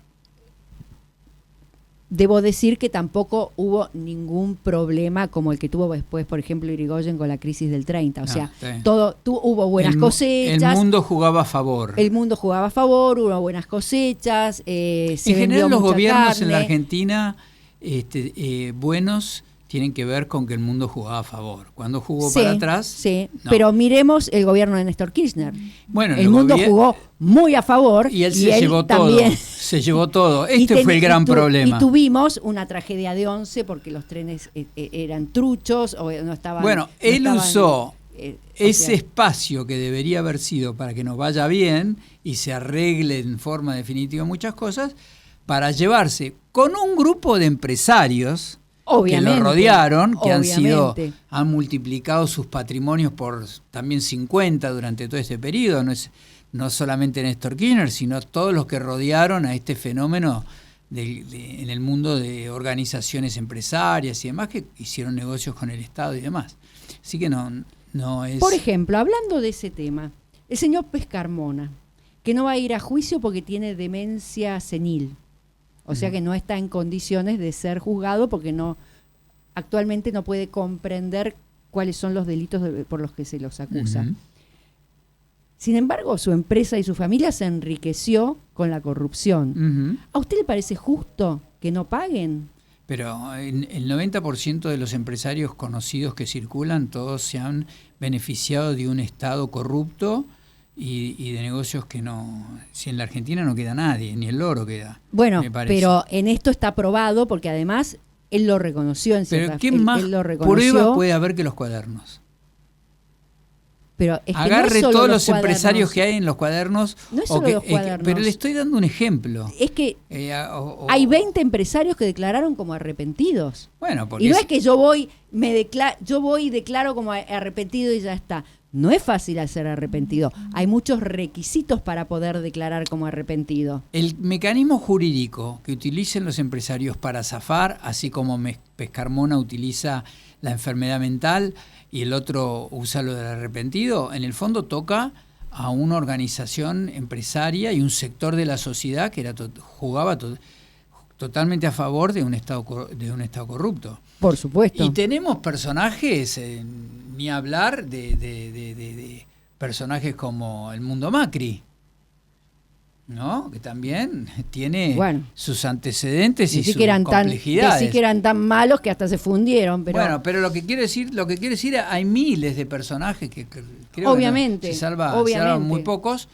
[SPEAKER 2] debo decir que tampoco hubo ningún problema como el que tuvo después, por ejemplo, Irigoyen con la crisis del 30. O sea, hubo buenas cosechas.
[SPEAKER 1] El mundo jugaba a favor.
[SPEAKER 2] Hubo buenas cosechas.
[SPEAKER 1] En general, los gobiernos en la Argentina buenos tienen que ver con que el mundo jugaba a favor. Cuando jugó para atrás...
[SPEAKER 2] Sí, no. Pero miremos el gobierno de Néstor Kirchner.
[SPEAKER 1] Bueno,
[SPEAKER 2] el mundo jugó muy a favor.
[SPEAKER 1] Y él se llevó todo. Se llevó todo. Fue el gran problema.
[SPEAKER 2] Y tuvimos una tragedia de 11 porque los trenes eran truchos o no estaban...
[SPEAKER 1] Bueno, él usó ese espacio que debería haber sido para que nos vaya bien y se arregle en forma definitiva muchas cosas, para llevarse con un grupo de empresarios...
[SPEAKER 2] Obviamente,
[SPEAKER 1] que lo rodearon, que han multiplicado sus patrimonios por también 50 durante todo este periodo. No solamente Néstor Kirchner, sino todos los que rodearon a este fenómeno en el mundo de organizaciones empresarias y demás, que hicieron negocios con el Estado y demás. Así que no es...
[SPEAKER 2] Por ejemplo, hablando de ese tema, el señor Pescarmona, que no va a ir a juicio porque tiene demencia senil. O sea que no está en condiciones de ser juzgado porque actualmente no puede comprender cuáles son los delitos por los que se los acusa. Sin embargo, su empresa y su familia se enriqueció con la corrupción. ¿A usted le parece justo que no paguen?
[SPEAKER 1] Pero el 90% de los empresarios conocidos que circulan, todos se han beneficiado de un Estado corrupto y de negocios que no... Si en la Argentina no queda nadie, ni el loro queda.
[SPEAKER 2] Bueno, pero en esto está probado porque además él lo reconoció en cierta...
[SPEAKER 1] Pero ¿qué más prueba puede haber que los cuadernos?
[SPEAKER 2] Pero es que
[SPEAKER 1] agarre
[SPEAKER 2] no
[SPEAKER 1] todos los empresarios que hay en los cuadernos.
[SPEAKER 2] No es solo los cuadernos.
[SPEAKER 1] Pero le estoy dando un ejemplo.
[SPEAKER 2] Es que hay 20 empresarios que declararon como arrepentidos.
[SPEAKER 1] Bueno, porque
[SPEAKER 2] y no es que yo voy y declaro como arrepentido y ya está. No es fácil ser arrepentido. Hay muchos requisitos para poder declarar como arrepentido.
[SPEAKER 1] El mecanismo jurídico que utilicen los empresarios para zafar, así como Pescarmona utiliza la enfermedad mental y el otro usa lo del arrepentido, en el fondo toca a una organización empresaria y un sector de la sociedad que jugaba totalmente a favor de un Estado corrupto.
[SPEAKER 2] Por supuesto.
[SPEAKER 1] Y tenemos personajes, ni hablar de personajes como el Mundo Macri, ¿no? Que también tiene sus antecedentes y sus complejidades.
[SPEAKER 2] Sí que eran tan malos que hasta se fundieron. Pero...
[SPEAKER 1] Bueno, pero lo que quiero decir, hay miles de personajes que creo
[SPEAKER 2] obviamente,
[SPEAKER 1] que se salvan muy pocos,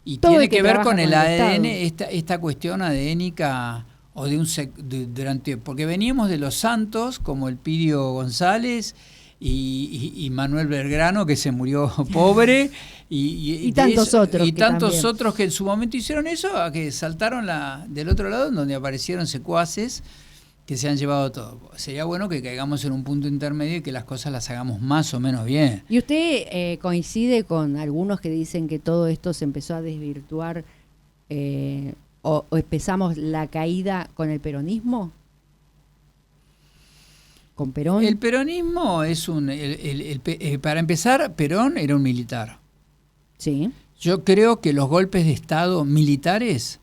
[SPEAKER 1] y
[SPEAKER 2] todo
[SPEAKER 1] tiene que ver con el ADN,
[SPEAKER 2] esta
[SPEAKER 1] esta cuestión adénica o de durante, porque veníamos de los santos como el Pidio González y Manuel Belgrano, que se murió pobre,
[SPEAKER 2] y tantos otros
[SPEAKER 1] y
[SPEAKER 2] que
[SPEAKER 1] tantos
[SPEAKER 2] también.
[SPEAKER 1] otros que en su momento hicieron eso, a que saltaron del otro lado, en donde aparecieron secuaces que se han llevado todo. Sería bueno que caigamos en un punto intermedio y que las cosas las hagamos más o menos bien.
[SPEAKER 2] ¿Y usted coincide con algunos que dicen que todo esto se empezó a desvirtuar o empezamos la caída con el peronismo? ¿Con Perón?
[SPEAKER 1] El peronismo es para empezar, Perón era un militar.
[SPEAKER 2] Sí.
[SPEAKER 1] Yo creo que los golpes de Estado militares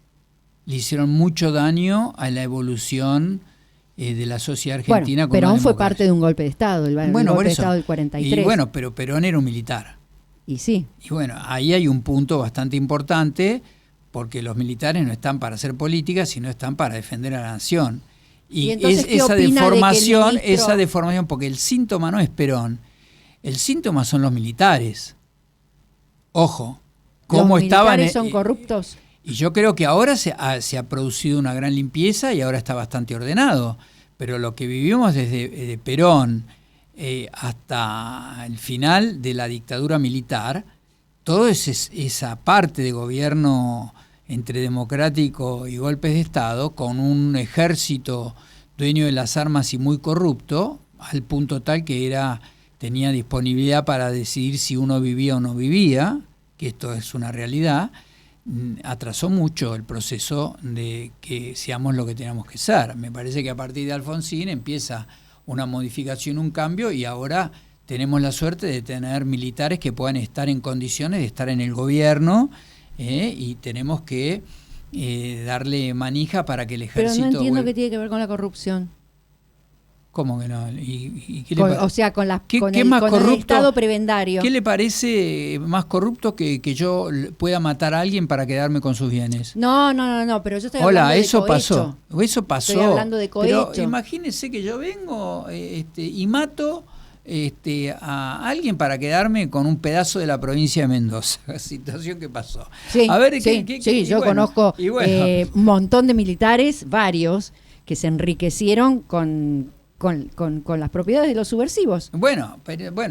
[SPEAKER 1] le hicieron mucho daño a la evolución de la sociedad argentina.
[SPEAKER 2] Bueno, Perón fue parte de un golpe de Estado, el golpe de Estado del 43.
[SPEAKER 1] Y bueno, pero Perón era un militar.
[SPEAKER 2] Y sí.
[SPEAKER 1] Y bueno, ahí hay un punto bastante importante, porque los militares no están para hacer política, sino están para defender a la nación. Y
[SPEAKER 2] entonces,
[SPEAKER 1] es esa
[SPEAKER 2] opina
[SPEAKER 1] deformación,
[SPEAKER 2] de que el ministro...
[SPEAKER 1] esa deformación, porque el síntoma no es Perón, el síntoma son los militares. Ojo, cómo
[SPEAKER 2] ¿Los
[SPEAKER 1] estaban.
[SPEAKER 2] militares son corruptos?
[SPEAKER 1] Y yo creo que ahora se ha producido una gran limpieza y ahora está bastante ordenado. Pero lo que vivimos desde Perón hasta el final de la dictadura militar, toda esa parte de gobierno entre democrático y golpes de Estado, con un ejército dueño de las armas y muy corrupto, al punto tal que tenía disponibilidad para decidir si uno vivía o no vivía, que esto es una realidad, atrasó mucho el proceso de que seamos lo que teníamos que ser. Me parece que a partir de Alfonsín empieza una modificación, un cambio, y ahora tenemos la suerte de tener militares que puedan estar en condiciones de estar en el gobierno, y tenemos que darle manija para que el ejército...
[SPEAKER 2] Pero no entiendo qué tiene que ver con la corrupción.
[SPEAKER 1] ¿Cómo que no? ¿Y qué
[SPEAKER 2] o sea, con
[SPEAKER 1] ¿Qué
[SPEAKER 2] el
[SPEAKER 1] más corrupto?
[SPEAKER 2] el Estado prebendario.
[SPEAKER 1] ¿Qué le parece más corrupto que yo pueda matar a alguien para quedarme con sus bienes?
[SPEAKER 2] No, pero yo estoy hablando de
[SPEAKER 1] eso
[SPEAKER 2] cohecho.
[SPEAKER 1] pasó. Eso pasó.
[SPEAKER 2] Estoy hablando de cohecho.
[SPEAKER 1] Pero imagínese que yo vengo y mato a alguien para quedarme con un pedazo de la provincia de Mendoza. Situación que pasó.
[SPEAKER 2] Sí,
[SPEAKER 1] a ver,
[SPEAKER 2] yo conozco un montón de militares, varios, que se enriquecieron con las propiedades de los subversivos.
[SPEAKER 1] Bueno,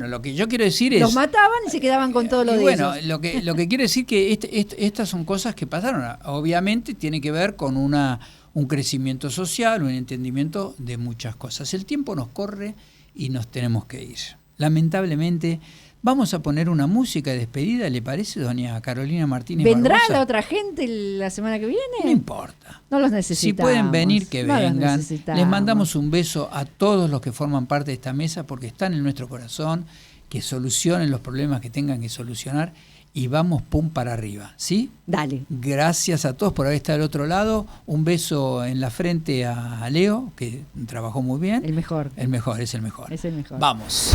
[SPEAKER 1] lo que yo quiero decir es...
[SPEAKER 2] Los mataban y se quedaban con todo lo de
[SPEAKER 1] bueno,
[SPEAKER 2] ellos.
[SPEAKER 1] lo que quiero decir que estas son cosas que pasaron. Obviamente tiene que ver con un crecimiento social, un entendimiento de muchas cosas. El tiempo nos corre y nos tenemos que ir. Lamentablemente, vamos a poner una música de despedida, ¿le parece, doña Carolina Martínez
[SPEAKER 2] ¿Vendrá
[SPEAKER 1] Barbosa?
[SPEAKER 2] la otra gente la semana que viene?
[SPEAKER 1] No importa.
[SPEAKER 2] No los
[SPEAKER 1] Si
[SPEAKER 2] necesitamos.
[SPEAKER 1] pueden venir, que
[SPEAKER 2] no
[SPEAKER 1] vengan.
[SPEAKER 2] los necesitamos.
[SPEAKER 1] Les mandamos un beso a todos los que forman parte de esta mesa, porque están en nuestro corazón, que solucionen los problemas que tengan que solucionar, y vamos pum para arriba, ¿sí?
[SPEAKER 2] Dale.
[SPEAKER 1] Gracias a todos por haber estado al otro lado. Un beso en la frente a Leo, que trabajó muy bien.
[SPEAKER 2] El mejor.
[SPEAKER 1] El mejor, es el mejor.
[SPEAKER 2] Es el mejor.
[SPEAKER 1] Vamos.